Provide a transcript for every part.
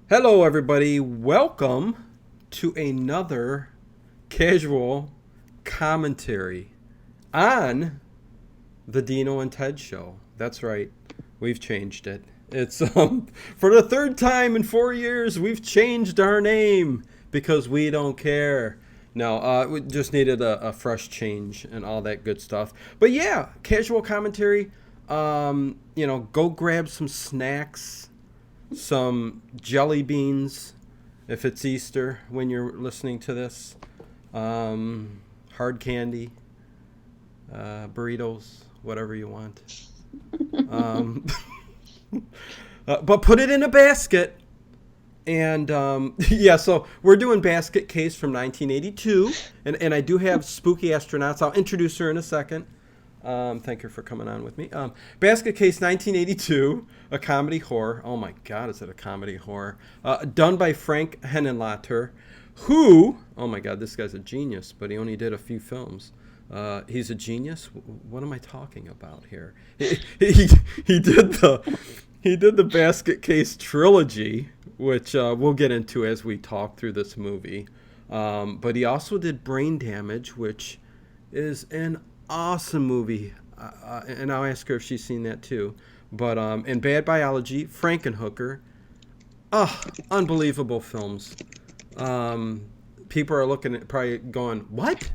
Hello, everybody. Welcome to another casual commentary on the Dino and Ted show. That's right. We've changed it. It's for the third time in 4 years, we've changed our name because we don't care. No, we just needed a fresh change and all that good stuff. But yeah, casual commentary. Go grab some snacks, some jelly beans if it's Easter when you're listening to this, hard candy, burritos, whatever you want. Um, but put it in a basket. And yeah, so we're doing Basket Case from 1982. And I do have Spooky Astronauts. I'll introduce her in a second. Thank you for coming on with me. Basket Case 1982, a comedy horror. Oh my God, is it a comedy horror? Done by Frank Henenlotter, who, oh my God, this guy's a genius, but he only did a few films. He's a genius? What am I talking about here? He did the Basket Case trilogy, which we'll get into as we talk through this movie. But he also did Brain Damage, which is an awesome movie, and I'll ask her if she's seen that too. But in Bad Biology, Frankenhooker, unbelievable films. People are looking at probably going, what?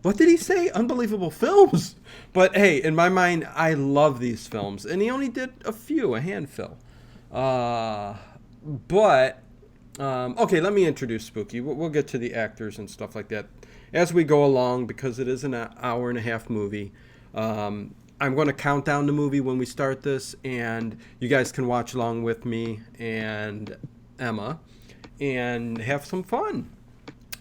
What did he say? Unbelievable films. But hey, in my mind, I love these films, and he only did a handful. But okay, let me introduce Spooky. We'll get to the actors and stuff like that as we go along because it is an hour and a half movie. I'm going to count down the movie when we start this, and you guys can watch along with me and Emma and have some fun.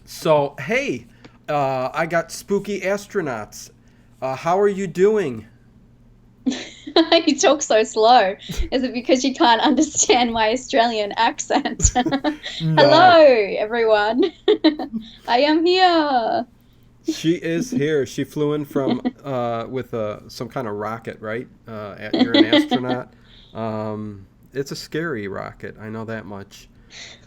So, hey, I got Spooky Astronauts. How are you doing? You talk so slow. Is it because you can't understand my Australian accent? No. Hello, everyone. I am here. She is here. She flew in from with some kind of rocket, right? You're an astronaut. It's a scary rocket. I know that much.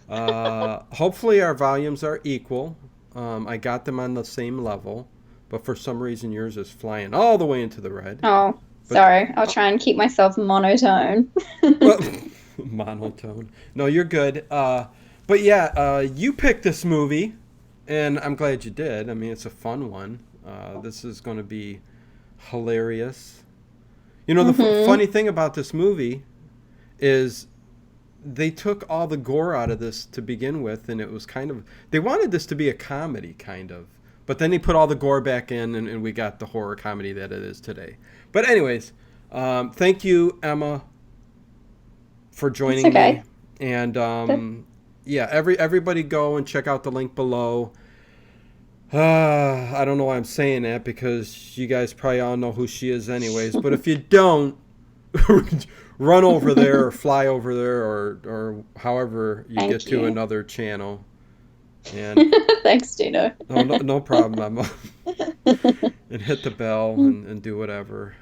Hopefully, our volumes are equal. I got them on the same level, but for some reason, yours is flying all the way into the red. Oh, But sorry. I'll try and keep myself monotone. well, monotone. No, you're good. But yeah, you picked this movie, and I'm glad you did. I mean, it's a fun one. This is going to be hilarious. You know, the hmm funny thing about this movie is they took all the gore out of this to begin with, and it was kind of they wanted this to be a comedy, kind of. But then they put all the gore back in, and we got the horror comedy that it is today. But anyways, thank you, Emma, for It's joining me. okay. And That- yeah, everybody go and check out the link below. I don't know why I'm saying that because you guys probably all know who she is, anyways. But if you don't, run over there or fly over there or however you get Thank to you. another channel. And Thanks, Dino. no problem, Emma. And hit the bell and do whatever.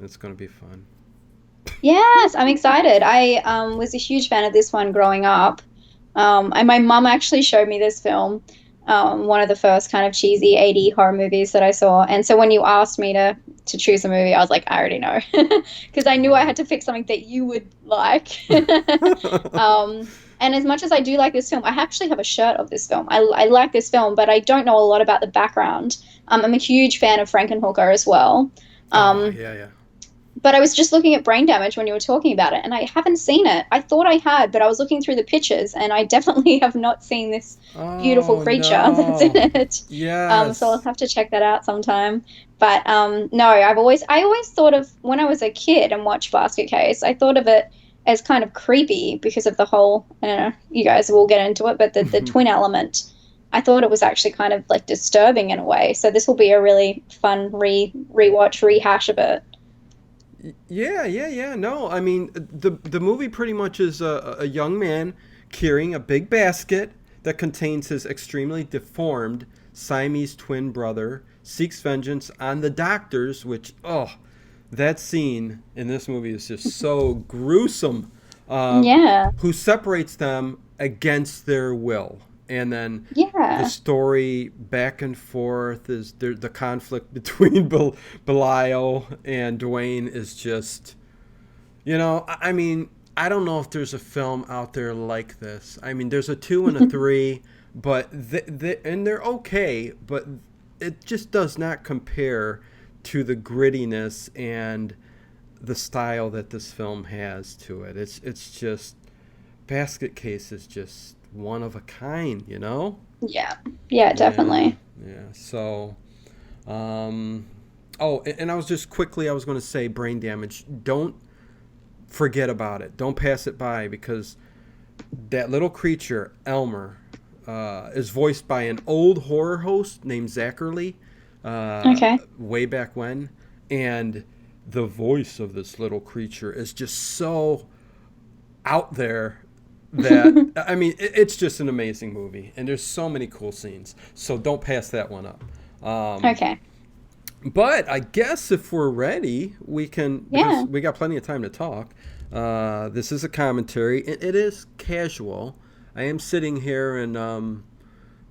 It's going to be fun. Yes, I'm excited. I was a huge fan of this one growing up. And my mum actually showed me this film, one of the first kind of cheesy 80 horror movies that I saw. And so when you asked me to choose a movie, I was like, I already know. Because I knew I Oh. had to pick something that you would like. And as much as I do like this film, I actually have a shirt of this film. I like this film, but I don't know a lot about the background. I'm a huge fan of Frankenhooker as well. Oh, Um, yeah, yeah. but I was just looking at Brain Damage when you were talking about it, and I haven't seen it. I thought I had, but I was looking through the pictures, and I definitely have not seen this beautiful Oh, creature that's in no. it. So I'll Yes. have to check that out sometime. But no, I always thought of when I was a kid and watched Basket Case, I thought of it as kind of creepy because of the whole. I don't know, you guys will get into it, but the twin element. I thought it was actually kind of like disturbing in a way. So this will be a really fun rewatch rehash of it. Yeah, yeah, yeah. No, I mean the movie pretty much is a young man carrying a big basket that contains his extremely deformed Siamese twin brother seeks vengeance on the doctors, which that scene in this movie is just so gruesome. Yeah. who separates them against their will. And then the Yeah. story back and forth is the conflict between Belial and Dwayne is just, I mean, I don't know if there's a film out there like this. I mean, there's a 2 and a 3, but and they're okay, but it just does not compare to the grittiness and the style that this film has to it. It's just Basket Case is just one of a kind, Yeah. Yeah, Yeah, definitely. yeah. So, and I was just quickly, I was going to say Brain Damage. Don't forget about it. Don't pass it by because that little creature, Elmer, is voiced by an old horror host named Zachary, Okay. way back when. And the voice of this little creature is just so out there that I mean it's just an amazing movie and there's so many cool scenes, so don't pass that one up. Okay. But I guess if we're ready we can, because Yeah. we got plenty of time to talk. This is a commentary. It is casual. I am sitting here in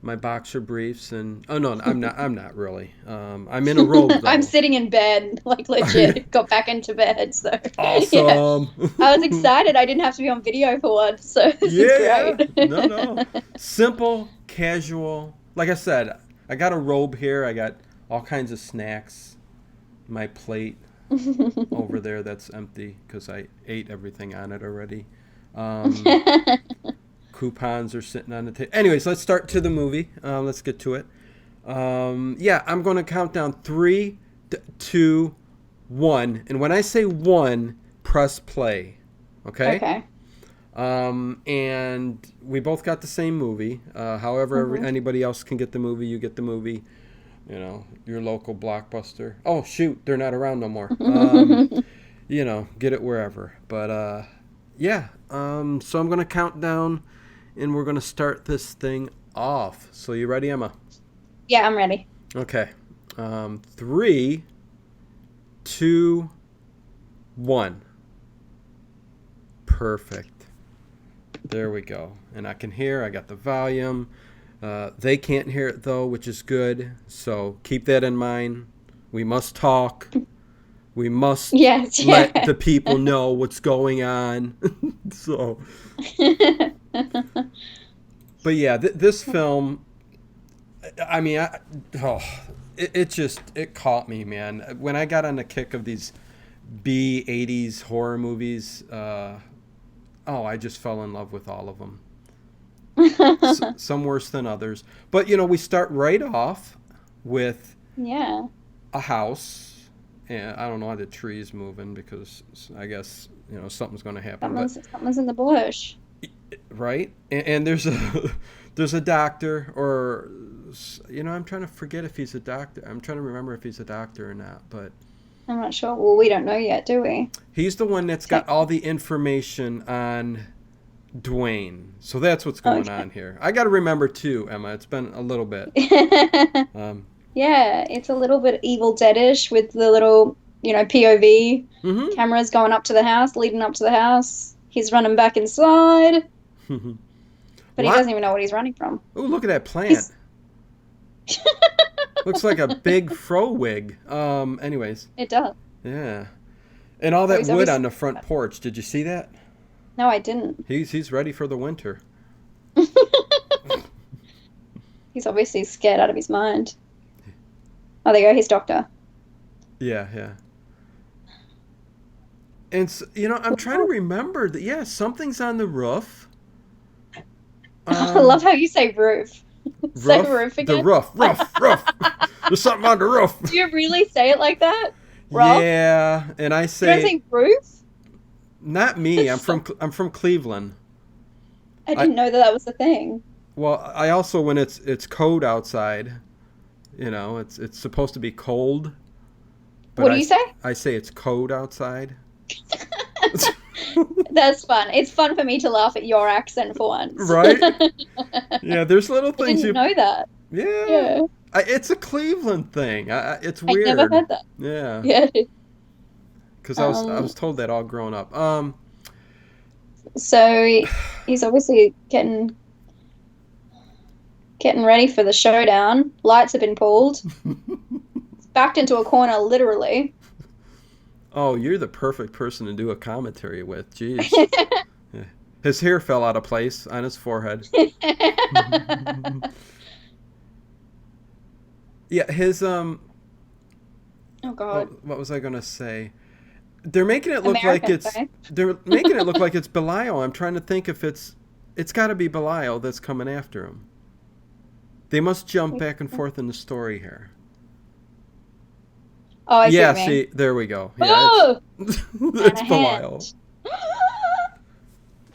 my boxer briefs and oh no, I'm not really. I'm in a robe I'm though. sitting in bed, like legit. Got back into bed, so yeah. Awesome. I was excited. I didn't have to be on video for once, so this is Yeah, great. no. Simple, casual. Like I said, I got a robe here. I got all kinds of snacks. My plate over there that's empty because I ate everything on it already. Um, Coupons are sitting on the table. Anyways, let's start to the movie. Let's get to it. Yeah, I'm going to count down 3, 2, 1. And when I say 1, press play. Okay? Okay. And we both got the same movie. However, Mhm. anybody else can get the movie. You get the movie. Your local Blockbuster. Oh, shoot, they're not around no more. Get it wherever. But, yeah. So I'm going to count down, and we're going to start this thing off. So you ready, Emma? Yeah, I'm ready. Okay. 3, 2, 1. Perfect. There we go. And I can hear. I got the volume. They can't hear it, though, which is good. So keep that in mind. We must talk. We must Yes, let yeah. the people know what's going on. So, but yeah, this film, I mean, it caught me, man. When I got on the kick of these B-80s horror movies, I just fell in love with all of them. Some worse than others. But, we start right off with Yeah. a house. And I don't know how the tree's moving because I guess, something's going to happen. Someone's in the bush. Right? And there's a there's a doctor or, I'm trying to forget if he's a doctor. I'm trying to remember if he's a doctor or not. But I'm not sure. Well, we don't know yet, do we? he's the one that's got all the information on Dwayne. So that's what's going Okay. on here. I got to remember too, Emma. It's been a little bit. Um, Yeah, it's a little bit Evil Dead-ish with the little, POV mm-hmm. cameras going up to the house, leading up to the house. He's running back inside, but he doesn't even know what he's running from. Oh, look at that plant. He's- Looks like a big fro wig. Anyways, It does. yeah. And all that he's wood obviously- on the front porch. Did you see that? No, I didn't. He's ready for the winter. He's obviously scared out of his mind. Oh, there you go. He's doctor. Yeah, yeah. And I'm trying to remember that. Yeah, something's on the roof. I love how you say roof. Say roof again. The roof. There's something on the roof. Do you really say it like that? Roof? Yeah, and I You don't say say roof? not me. I'm from Cleveland. I didn't know that was a thing. Well, I also when it's cold outside, it's supposed to be cold. But What do you say? I say it's cold outside. That's fun. It's fun for me to laugh at your accent for once. Right? Yeah, there's little I things didn't know that. Yeah. Yeah. It's a Cleveland thing. It's I weird. never heard that. Yeah. Yeah. Because I was told that all growing up. So he's obviously getting ready for the showdown. Lights have been pulled. Backed into a corner, literally. Oh, you're the perfect person to do a commentary with. Jeez. Yeah. His hair fell out of place on his forehead. Yeah, his Oh God, what was I gonna say? They're making it look like American, it's sorry. they're making it look like it's Belial. I'm trying to think if it's got to be Belial that's coming after him. They must jump back and forth in the story here. Oh, I see what Yeah, you mean. see, there we go. Yeah, Oh, and it's a Belial. hand.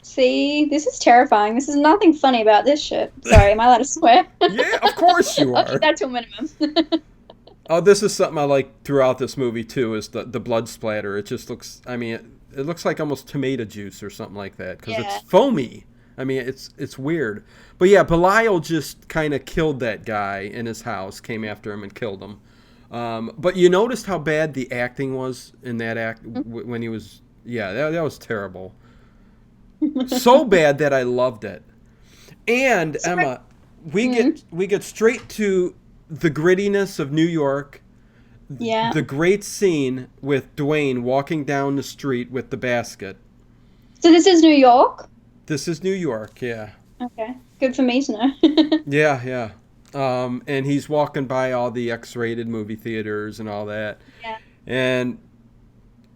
See, this is terrifying. This is nothing funny about this shit. Sorry, am I allowed to swear? Yeah, of course you I'll keep are. that to a minimum. Oh, this is something I like throughout this movie too. Is the blood splatter? It just looks. I mean, it looks like almost tomato juice or something like that because it's Yeah. foamy. I mean, it's weird. But yeah, Belial just kind of killed that guy in his house. Came after him and killed him. But you noticed how bad the acting was in that act when he was. Yeah, that was terrible. So bad that I loved it. And Sorry. Emma, we Mm, get straight to the grittiness of New York. yeah. The great scene with Dwayne walking down the street with the basket. So this is New York. This is New York, yeah. Okay, good for me to know. Yeah, yeah. And he's walking by all the X-rated movie theaters and all that. Yeah. And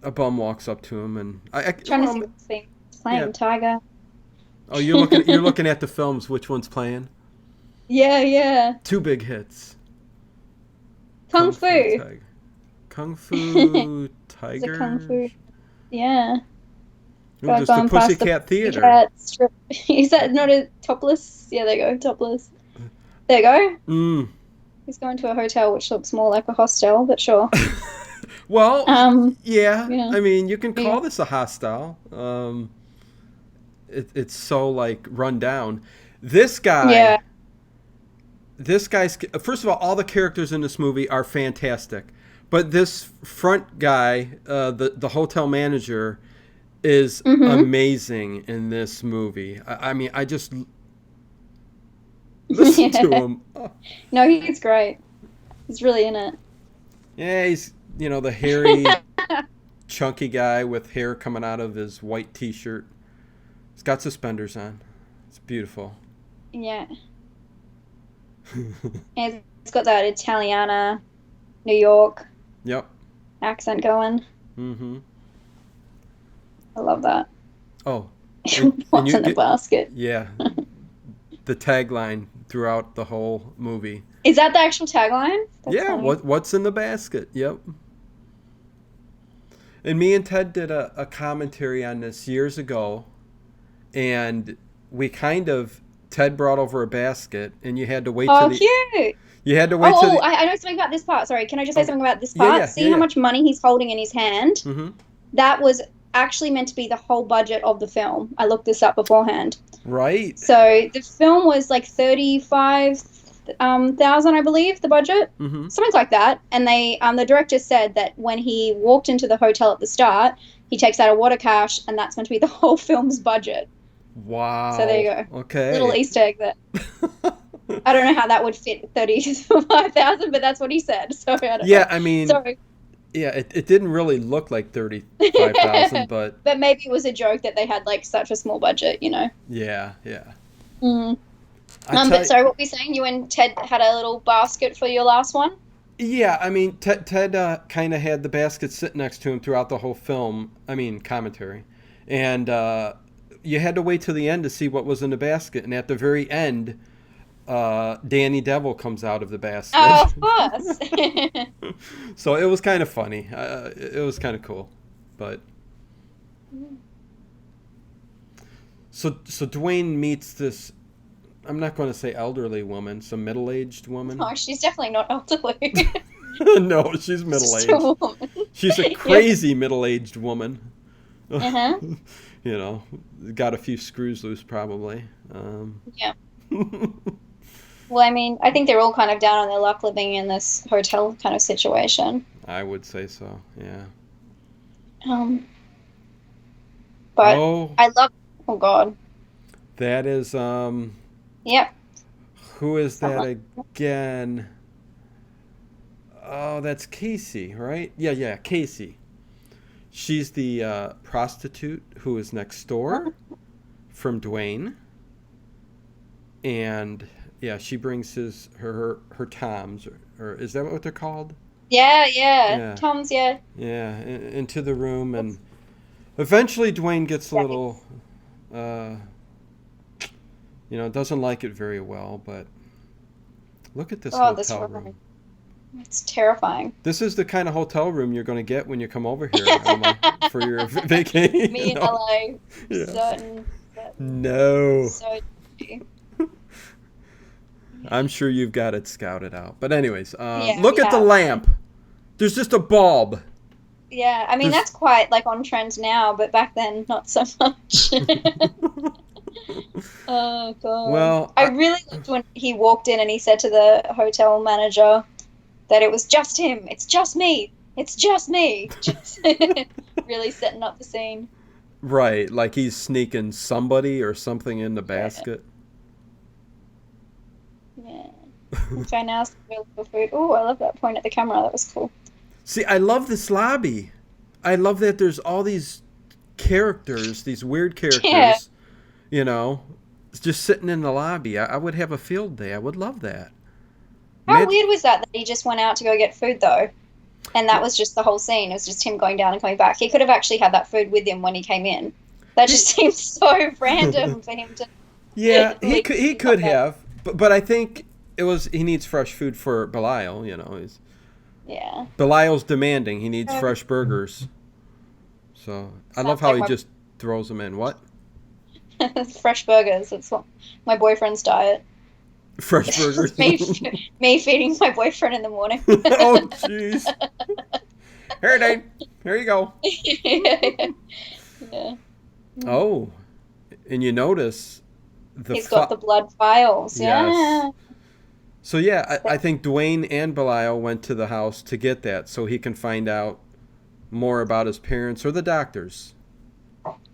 a bum walks up to him, and Trying to well, see what's being yeah. playing Tiger. Oh, you're looking at the films. Which one's playing? Yeah, yeah. Two big hits. Kung Fu. Tiger. Kung Fu It's a Kung Tiger. Fu. Yeah. Ooh, Got there's the going past the Pussycat Theater. Pussycat strip. Is that not a topless? Yeah, there you go, topless. There you go. Mm. He's going to a hotel which looks more like a hostel, but sure. Well, Um, yeah. yeah. I mean, you can Yeah. call this a hostile. It's so like run down. This guy, Yeah. this guy's first of all the characters in this movie are fantastic, but this front guy, the hotel manager, is Mm-hmm. amazing in this movie. I mean, I just listen to Yeah. him. Oh, No, he's great. He's really in it. yeah, he's the hairy, chunky guy with hair coming out of his white T-shirt. He's got suspenders on. It's beautiful. Yeah. And it's got that Italiana, New York Yep. accent going. Mm-hmm. I love that. Oh, and What's you in the get basket? yeah, the tagline throughout the whole movie. Is that the actual tagline? That's Yeah, funny. what's in the basket? Yep. And me and Ted did a commentary on this years ago, and we kind of Ted brought over a basket, and Oh, cute. you had to wait till Oh, the I know something about this part. Sorry, can I just say oh, something about this yeah, part? yeah, yeah, See how yeah. much money he's holding in his hand? Mm-hmm. That was actually meant to be the whole budget of the film. I looked this up beforehand. Right. So the film was like 35 thousand, I believe, the budget, Mm-hmm. something like that. And they, the director said that when he walked into the hotel at the start, he takes out a water cash, and that's meant to be the whole film's budget. So there you Wow. go, little Okay. Easter egg there. I don't know how that would fit 35,000, but that's what he said. So I don't Yeah, know. I mean, Sorry. yeah, it didn't really look like 35,000, but But maybe it was a joke that they had like such a small budget, you know. yeah, yeah. Mm. I tell But you, sorry, what were you saying? You and Ted had a little basket for your last one? yeah, I mean, Ted kind of had the basket sit next to him throughout the whole film. I mean, commentary, and you had to wait till the end to see what was in the basket. And at the very end, Danny Devil comes out of the basket. Oh, of course. So it was kind of funny. It was kind of cool, but so Dwayne meets this. I'm not going to say elderly woman, some middle-aged woman. Oh, she's definitely not elderly. No, she's She's just a middle-aged. woman. She's a crazy middle-aged woman. Uh-huh. You know, got a few screws loose probably. Yeah. Well, I mean, I think they're all kind of down on their luck living in this hotel kind of situation. I would say so. Yeah. Um, but Oh, I love. Oh God. That is Yep. who is that Someone. again? Oh, that's Casey, right? Yeah, Casey. She's the prostitute who is next door from Dwayne, and yeah, she brings her toms, or is that what they're called? Yeah, yeah. Yeah, Tom's, yeah. yeah, into the room, and eventually Dwayne gets a little, Yes. uh, doesn't like it very well. But look at this Oh, this hotel room. room. It's terrifying. This is the kind of hotel room you're going to get when you come over here, Emma, for your vacation. Me in No. LA, Yeah. certain, No. so. I'm sure you've got it scouted out. But anyways, Yeah, look we at the have. lamp. There's just a bulb. Yeah, I mean There's. that's quite like on trend now, but back then not so much. Oh God. Well, I really liked when he walked in and he said to the hotel manager that it was just him. It's just me. It's just me. Just really setting up the scene. right, like he's sneaking somebody or something in the Yeah. basket. Yeah. Okay, now it's really for food. Oh, I love that point at the camera. That was cool. See, I love this lobby. I love that there's all these characters, these weird Yeah. characters, you know, just sitting in the lobby. I would have a field day. I would love that. How Imagine, weird was that he just went out to go get food though? And that was just the whole scene. It was just him going down and coming back. He could have actually had that food with him when he came in. That just he, seems so random for him to yeah, he leave could he and come could back. have, but I think he needs fresh food for Belial. Yeah. Belial's demanding. He needs Um, fresh burgers. So I love Sounds how like he my just throws them in. What? fresh burgers. It's what my boyfriend's diet. Fresh burgers. Me feeding my boyfriend in the morning. Oh, jeez. Here, Dave. Here you go. Yeah. Oh, and you notice He's got the blood files. yes. Yeah. So yeah, I think Dwayne and Belial went to the house to get that so he can find out more about his parents or the doctors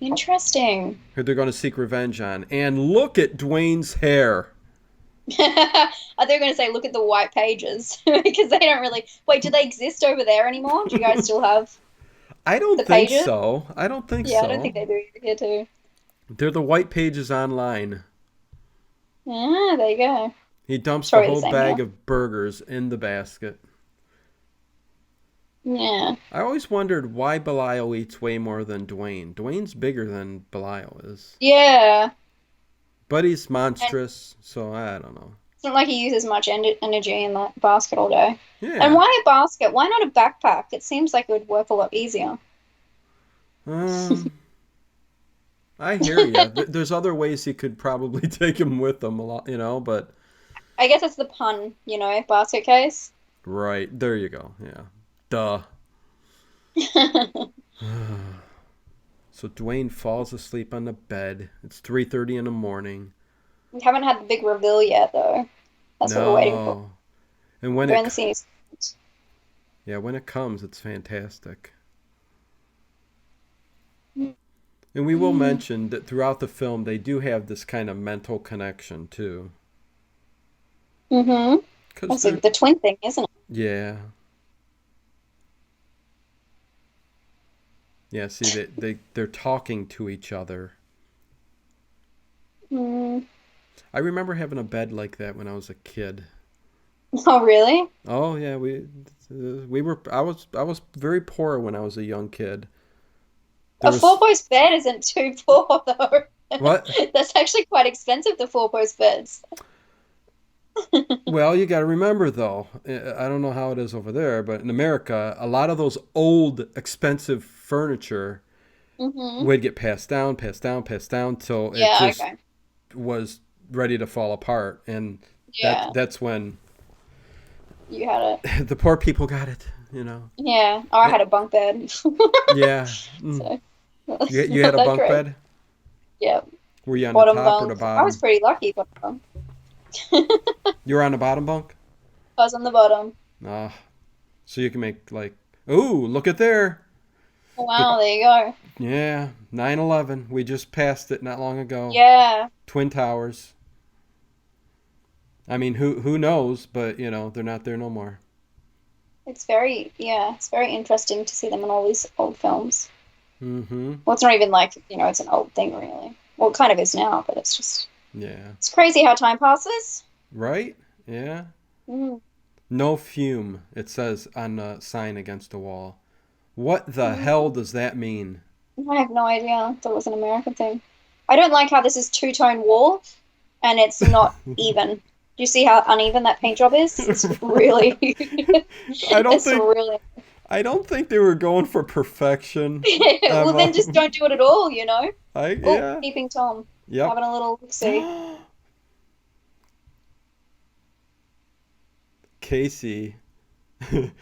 Interesting. who they're going to seek revenge on. And look at Dwayne's hair. Are they going to say, look at the white pages? Because they don't really. Wait, do they exist over there anymore? Do you guys still have I don't the think pages? so. I don't think Yeah, I don't think so. they do here too. They're the white pages online. Ah, there you go. He It's dumps the probably the whole same here. bag of burgers in the basket. Yeah. I always wondered why Belial eats way more than Dwayne. Dwayne's bigger than Belial is. Yeah. But he's And monstrous, so I don't know. it's not like he uses much energy in that basket all day. And Yeah. why a basket? Why not a backpack? It seems like it would work a lot easier. Um, I hear you. There's other ways he could probably take him with him a lot, but I guess it's the pun, basket case. right, there you go. Yeah. Duh. So Dwayne falls asleep on the bed. It's 3:30 in the morning. We haven't had the big reveal yet, though. That's what we're waiting for. No. And when We're in it the scene. yeah, when it comes, it's fantastic. And we will mention that throughout the film they do have this kind of mental connection too. Mm-hmm. Cuz That's like they're the twin thing, isn't it? yeah. Yeah, see they're talking to each other. Mm. I remember having a bed like that when I was a kid. Oh, really? Oh yeah, we were I was very poor when I was a young kid. There A was four-post bed isn't too poor, though. what? That's actually quite expensive, the four-post beds. Well, you got to remember though. I don't know how it is over there, but in America, a lot of those old expensive furniture Mm-hmm. would get passed down, passed down till it Yeah, just okay. was ready to fall apart, and Yeah, that's when you had it. the poor people got it. Yeah. Oh, I Eh, had a bunk bed. Yeah. Mm. So, You not had a that bunk great. bed? Yeah. Were you on the Bottom top or the bunk. I was bottom? pretty lucky, bottom bunk. You were on the bottom bunk? I was on the bottom. Ah, so you can make like, ooh, look at there. Oh, The wow, there you go. Yeah, 9/11. We just passed it not long ago. Yeah. Twin Towers. I mean, who knows? But they're not there no more. It's very interesting to see them in all these old films. Mm-hmm. Well, it's not even like, it's an old thing really. Well, it kind of is now, but Yeah. it's crazy how time passes. Right? Yeah. Mm. No fume, it says on the sign against the wall. What the hell Mm. does that mean? I have no idea. I thought it was an American thing. I don't like how this is two-tone wall and it's not even. Do you see how uneven that paint job is? It's really, I don't it's think really. I don't think they were going for perfection, Well, Emma. then just don't do it at all, Oh, Yeah. peeping Tom, Yep. having a little see Casey. going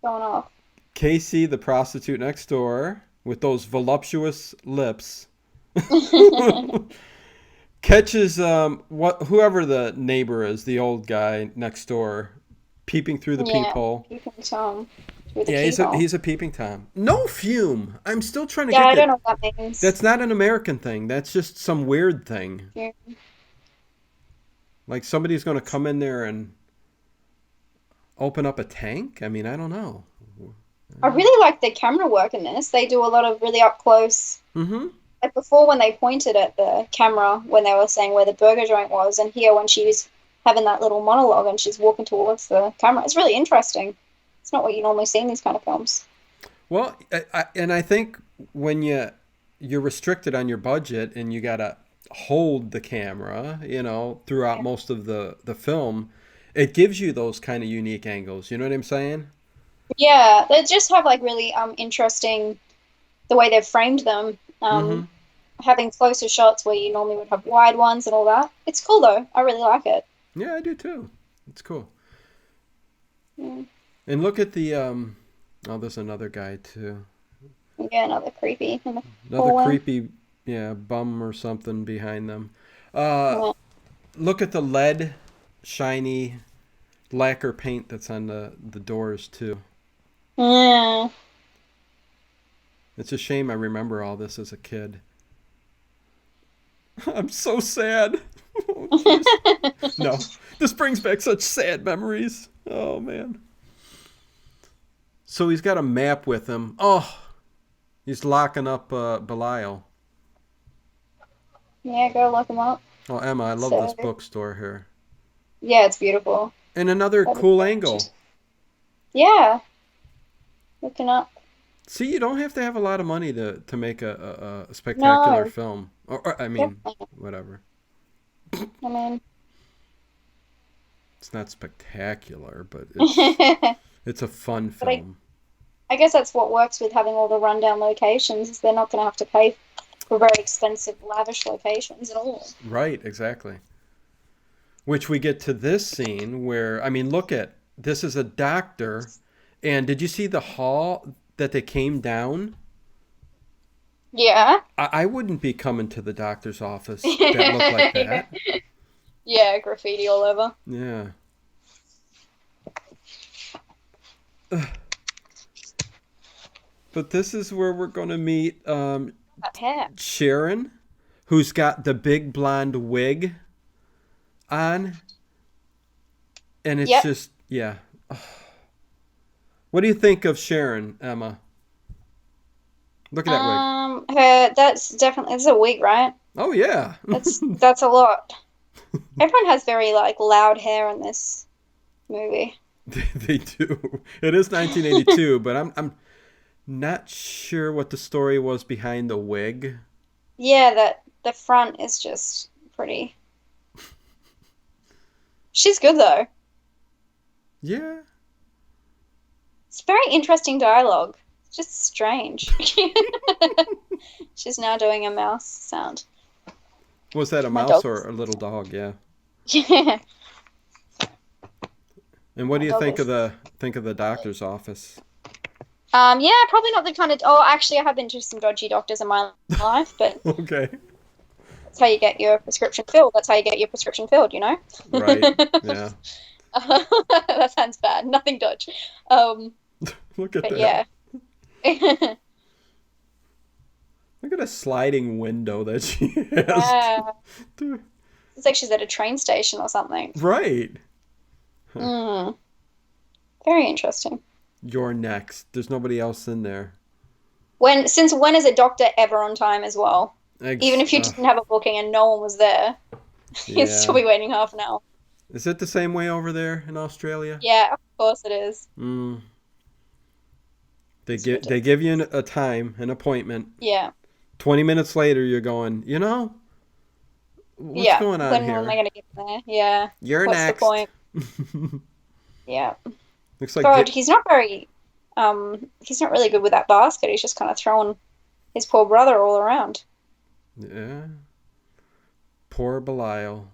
off. Casey, the prostitute next door, with those voluptuous lips, catches whoever the neighbor is, the old guy next door, peeping through the Yeah, peephole. peeping Tom through the Yeah, keyhole. he's a peeping tom. No fume. I'm still trying to Yeah, get I don't that. know what that means. That's not an American thing. That's just some weird thing. Yeah. Like somebody's going to come in there and open up a tank. I mean, I don't know. I really like the camera work in this. They do a lot of really up close. Mm-hmm. Like before, when they pointed at the camera when they were saying where the burger joint was, and here when she's having that little monologue and she's walking towards the camera, it's really interesting. It's not what you normally see in these kind of films. Well, I think when you're restricted on your budget and you gotta hold the camera, throughout Yeah. most of the film, it gives you those kind of unique angles. You know what I'm saying? Yeah, they just have like really interesting the way they've framed them. Mm-hmm. Having closer shots where you normally would have wide ones and all that. It's cool though. I really like it. Yeah, I do too. It's cool. Yeah, And look at the oh, there's another guy too. yeah, another creepy in the Another hallway. creepy, yeah, bum or something behind them. Yeah. Look at the lead, shiny lacquer paint that's on the doors too. Yeah. It's a shame I remember all this as a kid. I'm so sad. Oh, jeez. No, this brings back such sad memories. Oh man. So he's got a map with him. Oh, he's locking up Belial. Yeah, go look them up. Oh, Emma, I love this So, bookstore here. yeah, it's beautiful. And another That is cool angle. gorgeous. Yeah, looking up. See, you don't have to have a lot of money to make a spectacular No, film. Or I mean, definitely. whatever. I mean, It's not spectacular, but but it's a fun I, film. I guess that's what works with having all the rundown locations. Is they're not going to have to pay for very expensive, lavish locations at all. Right, exactly. Which we get to this scene where, I mean, look at this is a doctor, and did you see the hall that they came down? Yeah. I wouldn't be coming to the doctor's office that looked like that. Yeah, graffiti all over. Yeah. But this is where we're going to meet That hair. Sharon, who's got the big blonde wig on. And it's Yep. just, yeah. What do you think of Sharon, Emma? Look at that wig. That's definitely it's a wig, right? Oh, yeah. That's a lot. Everyone has very like loud hair in this movie. They do. It is 1982, but I'm not sure what the story was behind the wig. Yeah, that the front is just pretty. She's good though. Yeah. It's very interesting dialogue. It's just strange. She's now doing a mouse sound. Was that a My mouse dog. or a little dog? Yeah. Yeah. And what do My you dog think is. of the doctor's office? Yeah, probably not the kind of. Oh, actually, I have been to some dodgy doctors in my life, but Okay. that's how you get your prescription filled. That's how you get your prescription filled, you know? Right. Yeah. That sounds bad. Nothing dodge. Look at But that. yeah. Look at a sliding window that she has. Yeah. It's like she's at a train station or something. Right. Mm. Very interesting. You're next. There's nobody else in there. Since when is a doctor ever on time as well? Even if you didn't have a booking and no one was there, you'd still be waiting half an hour. Is it the same way over there in Australia? Yeah, of course it is. Mm. They give you a time, an appointment. Yeah. 20 minutes later, you're going, what's going on here? When am I going to get there? Yeah. You're What's next. the point? Yeah. Looks like God, he's not really good with that basket. He's just kind of throwing his poor brother all around. Yeah. Poor Belial.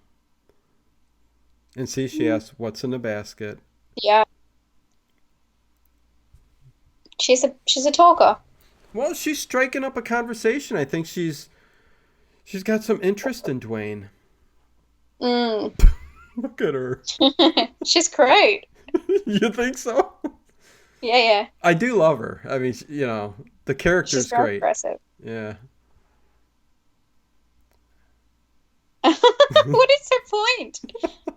And see, she asks, what's in the basket? Yeah. She's a talker. Well, she's striking up a conversation. I think she's got some interest in Dwayne. Look at her. She's great. You think so? Yeah. I do love her. I mean, the character's She's very great. impressive. Yeah. What is her point?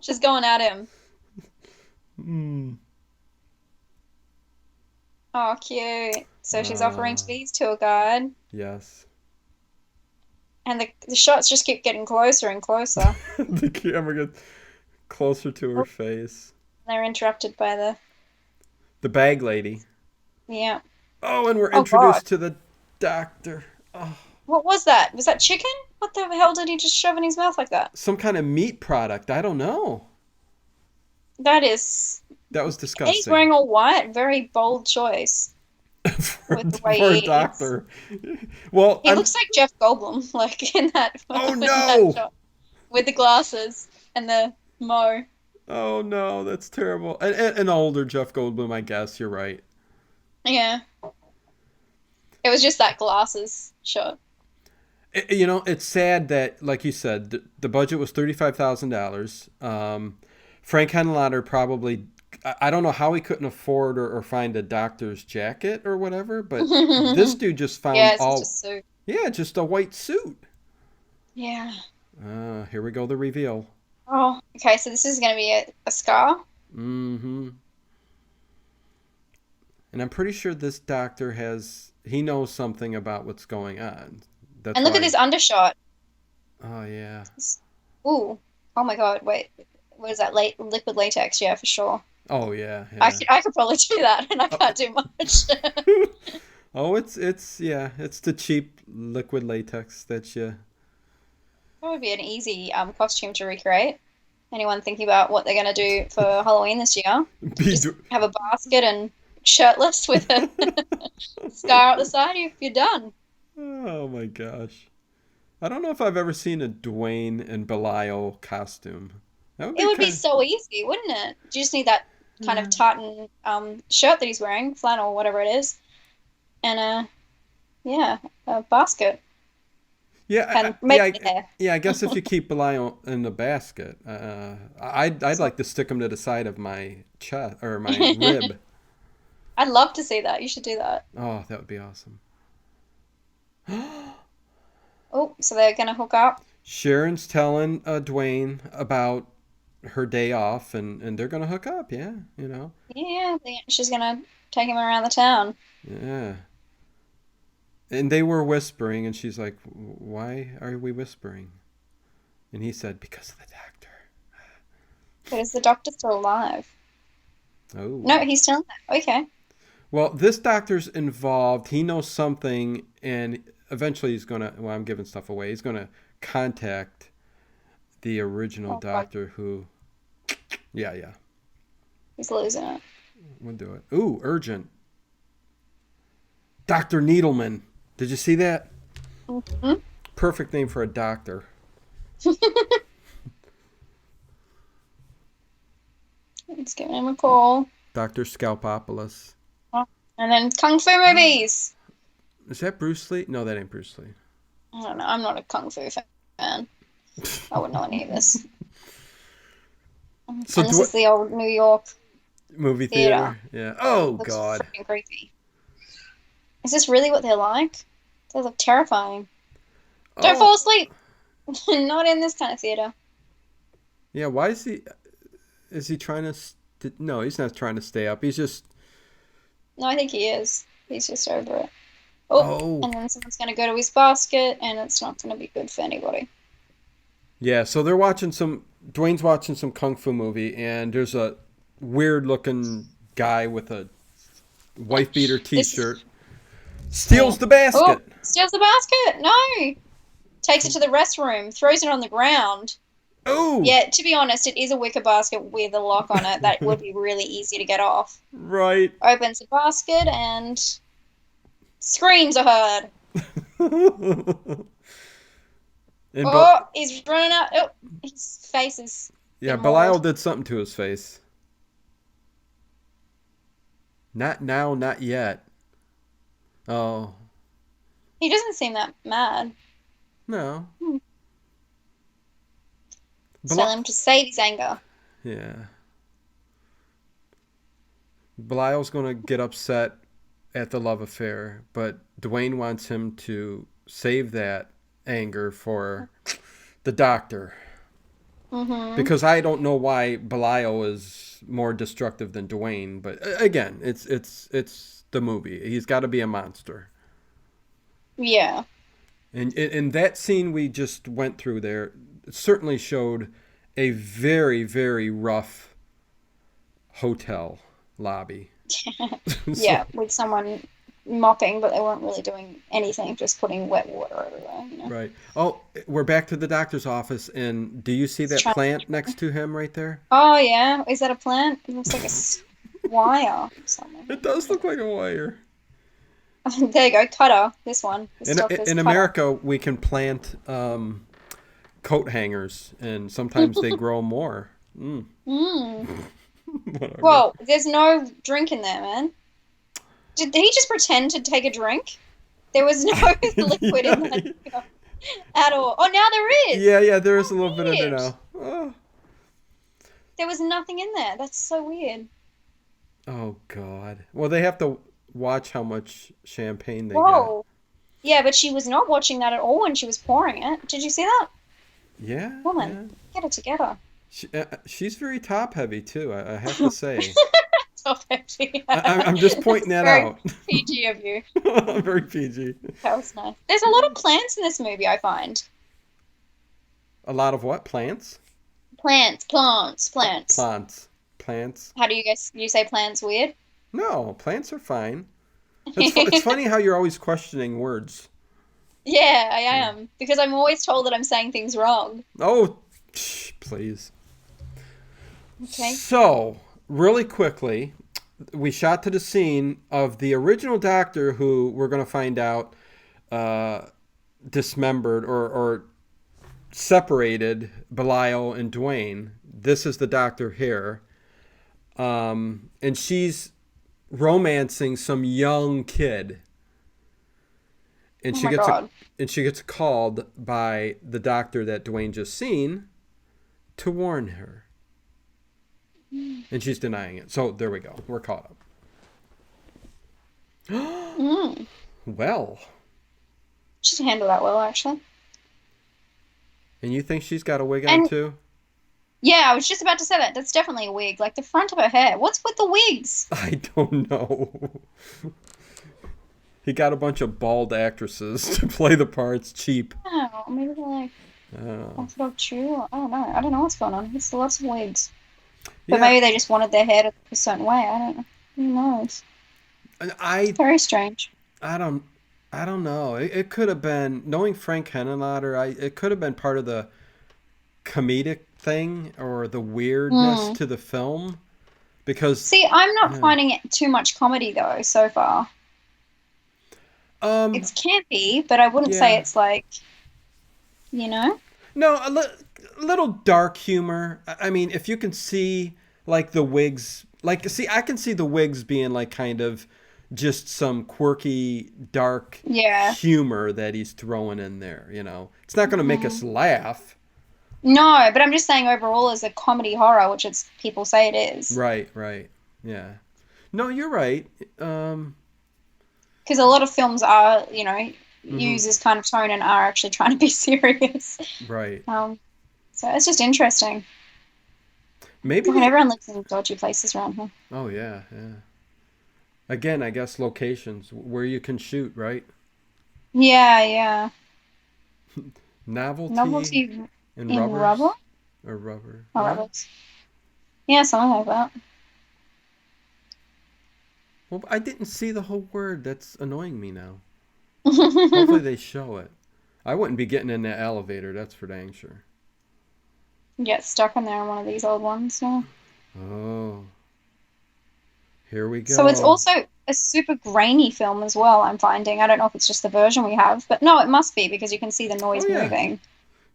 She's going at him. Oh, cute. So she's offering to be his tour guide. Yes. And the shots just keep getting closer and closer. The camera gets closer to her face. They're interrupted by the bag lady. Yeah. Oh, and we're introduced to the doctor. Oh. What was that? Was that chicken? What the hell did he just shove in his mouth like that? Some kind of meat product. I don't know. That was disgusting. He's wearing all white. Very bold choice. for a doctor. Well, he looks like Jeff Goldblum, like in that. Oh no! That shot, with the glasses and the mo. Oh no, that's terrible. An older Jeff Goldblum, I guess. You're right. Yeah. It was just that glasses shot. It's sad that, like you said, the budget was $35,000. Frank Henenlotter probably, I don't know how he couldn't afford or find a doctor's jacket or whatever, but this dude just found just a suit. Yeah, just a white suit. Yeah. Here we go, the reveal. Oh, okay, so this is going to be a scar? Mm-hmm. And I'm pretty sure this doctor he knows something about what's going on. And look at this undershot. Oh, yeah. Ooh. Oh, my God. Wait. What is that? Liquid latex? Yeah, for sure. Oh, yeah. I could probably do that, and I can't do much. Oh, it's the cheap liquid latex that you... That would be an easy costume to recreate. Anyone thinking about what they're going to do for Halloween this year? Just have a basket and shirtless with a scar up the side. You're done. Oh my gosh. I don't know if I've ever seen a Dwayne and Belial costume. It would be so easy, wouldn't it? You just need that kind of tartan shirt that he's wearing, flannel, whatever it is, and a basket. Yeah, I guess if you keep Belial in the basket, I'd like to stick him to the side of my chest or my rib. I'd love to see that. You should do that. Oh, that would be awesome. Oh, so they're gonna hook up. Sharon's telling Dwayne about her day off, and they're gonna hook up. Yeah, Yeah, she's gonna take him around the town. Yeah. And they were whispering, and she's like, "Why are we whispering?" And he said, "Because of the doctor." But is the doctor still alive? Oh. No, he's still alive. Okay. Well, this doctor's involved. He knows something, and eventually he's going to... Well, I'm giving stuff away. He's going to contact the original doctor who... Yeah. He's losing it. We'll do it. Ooh, urgent. Dr. Needleman. Did you see that? Mm-hmm. Perfect name for a doctor. Let's give him a call. Dr. Scalpopoulos. And then Kung Fu movies. Is that Bruce Lee? No, that ain't Bruce Lee. I don't know. I'm not a Kung Fu fan. I wouldn't know any of this. So and this is the old New York movie theater. Yeah. Oh, looks God. freaking creepy. Is this really what they're like? They look terrifying. Don't Oh, fall asleep. Not in this kind of theater. yeah. Why is he? Is he trying to? No, he's not trying to stay up. He's just. No, I think he is. He's just over it. Oh, Oh, and then someone's going to go to his basket, and it's not going to be good for anybody. yeah. So they're watching some. Dwayne's watching some kung fu movie, and there's a weird looking guy with a wife beater This, T-shirt steals yeah. the Oh, basket. steals the basket. No. Takes it to the restroom, throws it on the ground. Oh, Yeah, to be honest, it is a wicker basket with a lock on it that would be really easy to get off. right. Opens the basket and screams are heard. and but Oh, he's running out. Oh, his face is yeah, been Belial mauled. did something to his face. Not now, not yet. Oh He doesn't seem that mad. no, Hmm. Tell Beli- him to save his anger. yeah. Belial's gonna get upset at the love affair, but Dwayne wants him to save that anger for the doctor. Mm-hmm. Because I don't know why Belial is more destructive than Dwayne, but again, it's the movie. He's got to be a monster. Yeah. And in that scene we just went through there, it certainly showed a very, very rough hotel lobby. Yeah, So, with someone mopping, but they weren't really doing anything, just putting wet water everywhere. right. Oh, we're back to the doctor's office, and do you see Just that trying plant to... next to him right there? Oh, yeah. Is that a plant? It looks like a wire or It something. does look like a wire. There you go, cutter. This one. This In doctor's in cutter. America, we can plant coat hangers, and sometimes they grow more. Mm, Mm. whatever. Whoa, there's no drink in there, man. Did he just pretend to take a drink? There was no liquid in that yeah, cup at all. Oh, now there is. yeah, there is How a little bit in there weird. now. Oh, There was nothing in there. That's so weird. oh God. Well, they have to watch how much champagne they got. Whoa. Yeah, but she was not watching that at all when she was pouring it. Did you see that? Yeah, Woman, yeah. get it together. She's very top heavy too. I have to say. Stop it. I'm just pointing That's that very out. PG of you. I'm very PG. That was nice. There's a lot of plants in this movie, I find. A lot of what? Plants? Plants. Plants. Plants. How do you guys you say plants weird? No, plants are fine. It's funny how you're always questioning words. Yeah, I am. Because I'm always told that I'm saying things wrong. Oh, please. Okay. So, really quickly, we shot to the scene of the original doctor who we're going to find out dismembered or separated Belial and Dwayne. This is the doctor here. And she's romancing some young kid. And Oh she my gets God. and she gets called by the doctor that Dwayne just seen to warn her. And she's denying it. So there we go. We're caught up. Mm. Well, She handled that well, actually. and you think she's got a wig on And too? yeah, I was just about to say that. That's definitely a wig. Like the front of her hair. What's with the wigs? I don't know. He got a bunch of bald actresses to play the parts cheap. Oh, maybe they're like Oh. Orthodox Jew. I don't know. I don't know what's going on. It's lots of wigs. But Yeah, maybe they just wanted their hair to look a certain way. I don't know. Who knows? and Very strange. I don't I don't know. It could have been knowing Frank Henenlotter. It could have been part of the comedic thing or the weirdness Mm. to the film because See, I'm not yeah. finding it too much comedy though so far. Um It's campy, but I wouldn't say yeah. it's like, you know? No, little dark humor. I mean, if you can see like the wigs, like see, I can see the wigs being like kind of just some quirky, dark Yeah. humor that he's throwing in there. It's not going to make us Hmm. laugh. No, but I'm just saying overall as a comedy horror, which it's people say it is. Right, right, yeah. No, you're right. Because a lot of films are, Mm-hmm. use this kind of tone and are actually trying to be serious. Right. Um, so it's just interesting. Maybe God, they. everyone lives in dodgy places around here. Oh yeah, yeah. Again, I guess locations where you can shoot, right? Yeah, yeah. Novelty Novelty and in rubber rubbers or rubber. or What? rubbers. Yeah, something like that. Well, I didn't see the whole word. That's annoying me now. Hopefully they show it. I wouldn't be getting in that elevator. That's for dang sure. Get stuck in there on one of these old ones. Yeah. Oh, here we So it's go. also a super grainy film as well, I'm finding. I don't know if it's just the version we have, but no, it must be because you can see the Oh noise yeah, moving.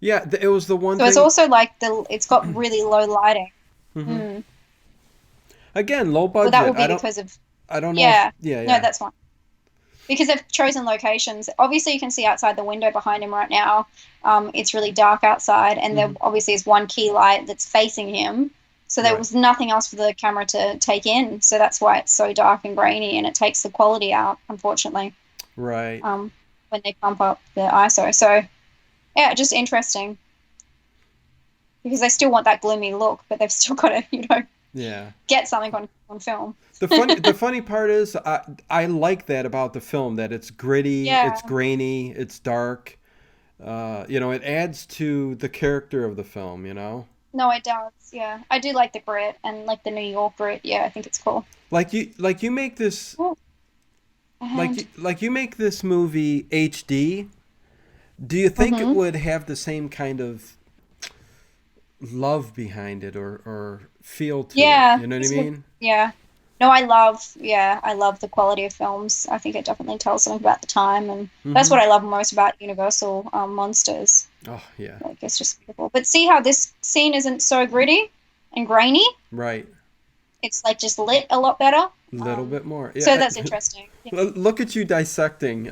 yeah. It was the one So it's thing. also like it's got really low lighting. Hmm. Mm. Again, low Well, that budget. will be because of, I don't know if. yeah. Yeah, No, yeah. that's fine. Because they've chosen locations. Obviously, you can see outside the window behind him right now. It's really dark outside, and there Hmm. obviously is one key light that's facing him. So there Right. was nothing else for the camera to take in. So that's why it's so dark and grainy, and it takes the quality out, unfortunately, Right. um, when they pump up the ISO. So yeah, just interesting because they still want that gloomy look, but they've still got to, Yeah. get something on film. The funny part is I like that about the film that it's gritty, it's Yeah. grainy, it's dark. It adds to the character of the film. No, it does. Yeah, I do like the grit and like the New York grit. Yeah, I think it's cool. Like you make this Oh, like and you, like you make this movie HD. Do you think it hmm would have the same kind of love behind it or feel to it? yeah, You know what I it's a- mean? yeah. No, I love the quality of films. I think it definitely tells something about the time, and that's Mm-hmm. what I love most about Universal monsters. Oh yeah. Like it's just beautiful. But see how this scene isn't so gritty and grainy? Right. It's like just lit a lot better. Little Um, bit more. so Yeah. that's interesting. Yeah. Look at you dissecting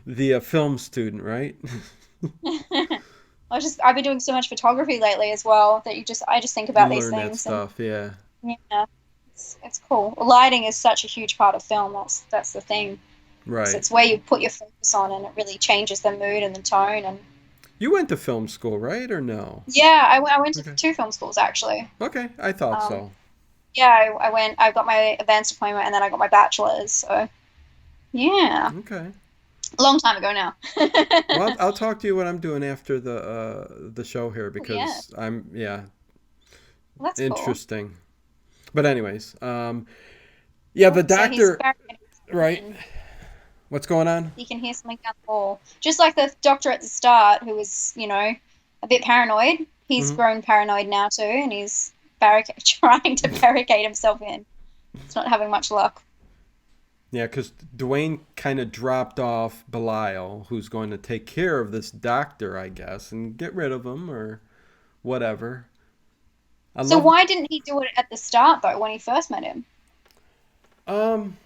the film student, right? I've been doing so much photography lately as well that I just think You about these learn that things and stuff, yeah. yeah, it's cool. Lighting is such a huge part of film. That's the thing. So Right. it's where you put your focus on, and it really changes the mood and the tone. And You went to film school, right, or no? yeah, I went to Okay. two film schools actually. Okay, I thought Um, so. yeah, I went. I got my advanced diploma, and then I got my bachelor's. So yeah, Okay. a long time ago now. Well, I'll talk to you what I'm doing after the show here Oh, yeah, because I'm yeah well, that's cool. interesting. But anyways, yeah, the Oh, so he's doctor, barricading right? in. What's going on? He can hear something down the hall. Just like the doctor at the start, who was, a bit paranoid. He's Hmm. grown paranoid now too, and he's trying to barricade himself in. It's not having much luck. Yeah, because Dwayne kind of dropped off Belial, who's going to take care of this doctor, I guess, and get rid of him or whatever. I So love. why didn't he do it at the start though, when he first met him? Um,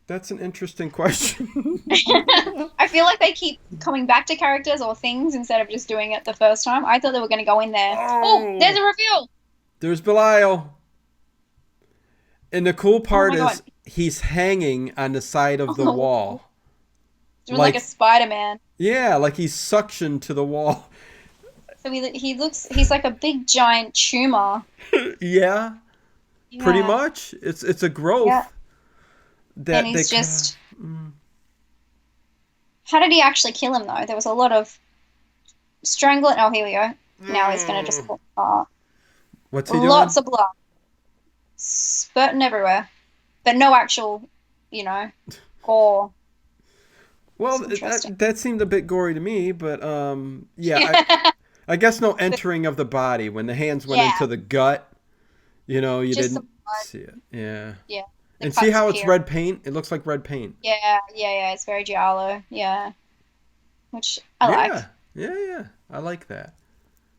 that's an interesting question. I feel like they keep coming back to characters or things instead of just doing it the first time. I thought they were going to go in there. Oh, there's Oh, a reveal. there's Belial. And the cool Oh part my God. is he's hanging on the side of the Oh, wall. doing like a Like, Spider-Man. yeah, like he's suctioned to the wall. So he's like a big giant tumor. Yeah, pretty Yeah. much. It's a Yeah. growth And that they he's kind of. just, how did he actually kill him though? There was a lot of strangling. Oh, here we go. Now he's gonna just pull apart. What's he doing? Lots of blood, spurting everywhere, but no actual, you know, gore. Well, It's interesting. that seemed a bit gory to me, but yeah, Yeah, I guess no entering of the body when the hands went yeah, into the gut. You just the didn't blood. see it. Yeah, Yeah, the and see cuts how it's appear. red paint? It looks like red paint. Yeah, yeah, yeah. It's very giallo. Yeah, which I like. Yeah, yeah, yeah. I like that.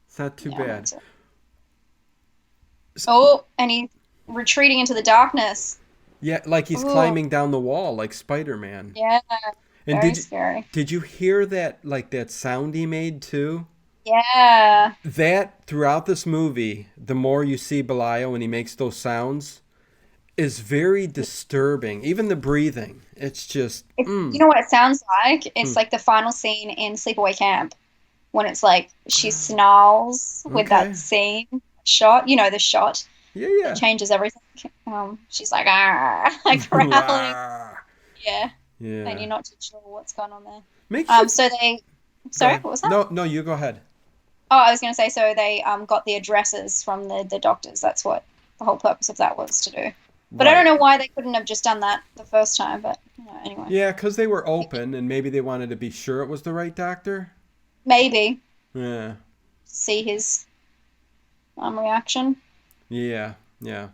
It's not too Yeah, I'm bad. into it. Oh, and he's retreating into the darkness. Yeah, like he's Oh, climbing down the wall like Spider-Man. yeah, And very did you, scary. did you hear that sound he made too? Yeah. That throughout this movie, the more you see Belial when he makes those sounds, is very disturbing. Even the breathing. It's just, You know what it sounds like? It's mm. like the final scene in Sleepaway Camp when it's like she snarls with that Okay. scene shot. You know the shot Yeah, that yeah. changes everything. She's like ah, like growling. Ah. Yeah, and Yeah. you're not too sure what's going on there. Makes you So they. go Sorry, ahead. what was that? No, no, you go ahead. Oh, I was going to say, so they got the addresses from the doctors. That's what the whole purpose of that was to do. But I don't Right. know why they couldn't have just done that the first time. But anyway, Yeah, because they were open and maybe they wanted to be sure it was the right doctor. maybe Yeah. see his reaction. Yeah. Yeah.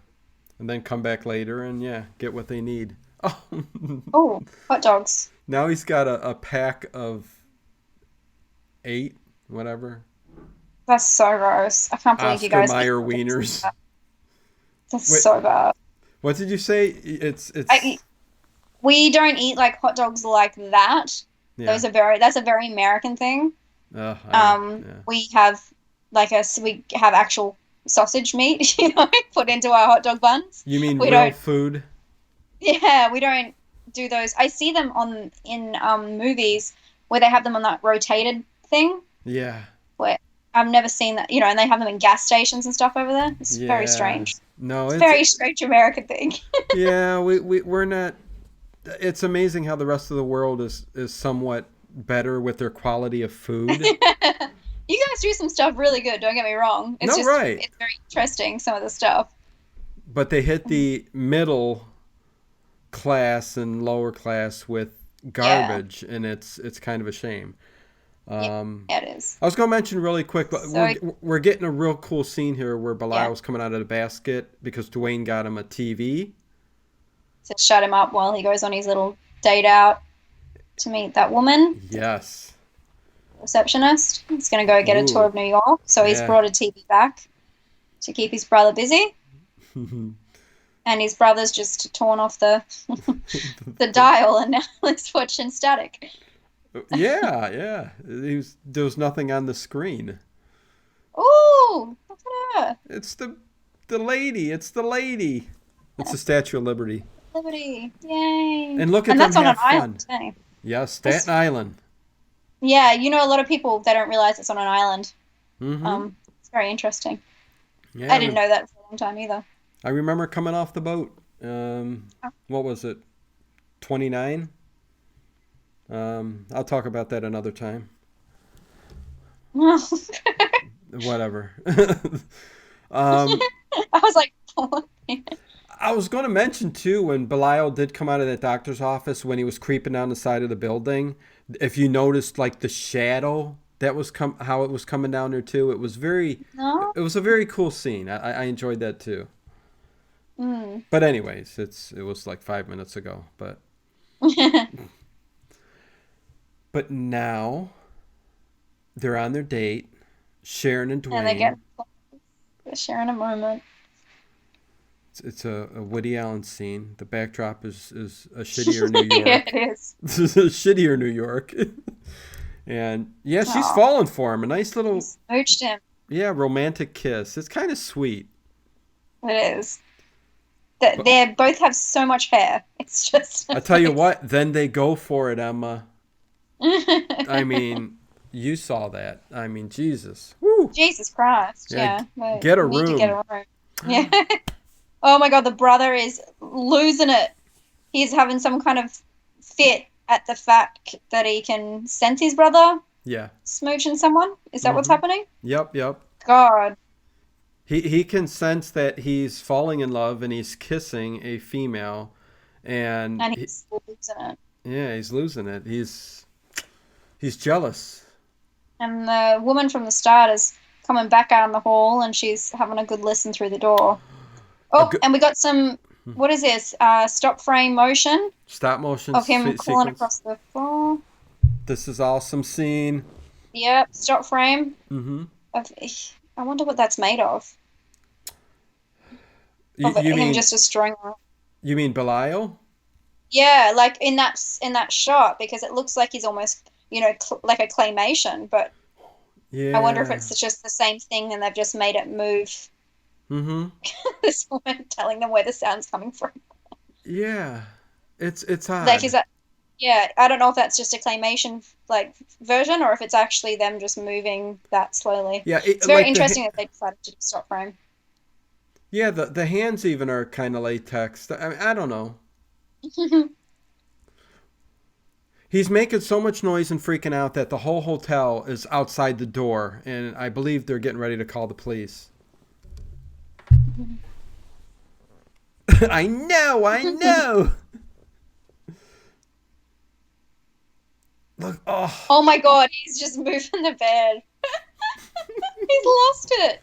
And then come back later and yeah, get what they need. Oh, Oh, hot dogs. now he's got a pack of 8, whatever, That's so gross. I can't believe you Oscar guys eat Mayer hot dogs like wieners. that. That's Wait, so bad. what did you say? It's I, we don't eat like hot dogs like that. yeah. That's a very American thing. I know. Yeah. We have we have actual sausage meat, put into our hot dog buns. You mean We real don't, food? yeah, we don't do those. I see them in movies where they have them on that rotated thing. Yeah. Where I've never seen that, and they have them in gas stations and stuff over there. It's very Yeah. strange. No, It's a it's very strange American thing. yeah, we're not. It's amazing how the rest of the world is somewhat better with their quality of food. You guys do some stuff really good, don't get me wrong. No, right. It's very interesting, some of the stuff. But they hit the middle class and lower class with Yeah, garbage, and it's kind of a shame. yeah, Um, it is. I was going to mention really quick, but So, we're getting a real cool scene here where yeah, Belial's coming out of the basket because Dwayne got him a TV. to shut him up while he goes on his little date out to meet that woman, Yes. receptionist. He's going to go get a tour Ooh. of New York. So he's Yeah. brought a TV back to keep his brother busy. And his brother's just torn off the dial and now he's watching static. Yeah, yeah. There was nothing on the screen. Ooh, look at her. It's the lady. It's the lady. It's the Statue of Liberty. Liberty. Yay. And look at And them that's on an have fun. island, eh? Yes, That's, Staten Island. yeah, a lot of people, they don't realize it's on an island. Mm-hmm. It's very interesting. Yeah, I didn't know that for a long time either. I remember coming off the boat. Oh. What was it? 29? I'll talk about that another time. Whatever. um, I was like, I was going to mention too when Belial did come out of that doctor's office when he was creeping down the side of the building. If you noticed, like the shadow that was how it was coming down there too. no. It was a very cool scene. I enjoyed that too. Mm. But anyways, it was like 5 minutes ago. But now they're on their date, Sharon and And they Dwayne. get they're sharing a moment. It's a Woody Allen scene. The backdrop is a shittier New Yeah, York. it is. Shittier New York. And yeah, she's Oh, falling for him. A nice he little, smooched him. yeah, romantic kiss. It's kind of sweet. It is. But They both have so much hair. It's just I tell you what, then they go for it, Emma. I mean, you saw that. I mean, Jesus. Woo. Jesus Christ. Yeah, Yeah. We get a need to get room. a room. Yeah. Oh my God, the brother is losing it. He's having some kind of fit at the fact that he can sense his brother Yeah. smooching someone. Is that what's Mm-hmm. happening? Yep, yep. God. He can sense that he's falling in love and he's kissing a female, and And he's losing it. yeah, he's losing it. He's jealous. And the woman from the start is coming back out in the hall and she's having a good listen through the door. A Oh, good and we got some, what is this? Stop frame motion stop motion of him crawling sequence. across the floor. This is awesome scene. Yep, stop frame. Mm-hmm. Of, I wonder what that's made of. You, Of you him mean just destroying her. you mean Belial? Yeah, like in that shot because it looks like he's almost, like a claymation, but I wonder if Yeah. it's just the same thing and they've just made it move Mm-hmm. This woman telling them where the sound's coming from. Yeah. It's Like, odd. is that, yeah, I don't know if that's just a claymation like version or if it's actually them just moving that slowly. Yeah, It's very like interesting that they decided to do stop frame. the hands even are kind of latex. I mean, I don't know. He's making so much noise and freaking out that the whole hotel is outside the door, and I believe they're getting ready to call the police. I know, I know. Look, oh, Oh my God, he's just moving the bed. He's lost it.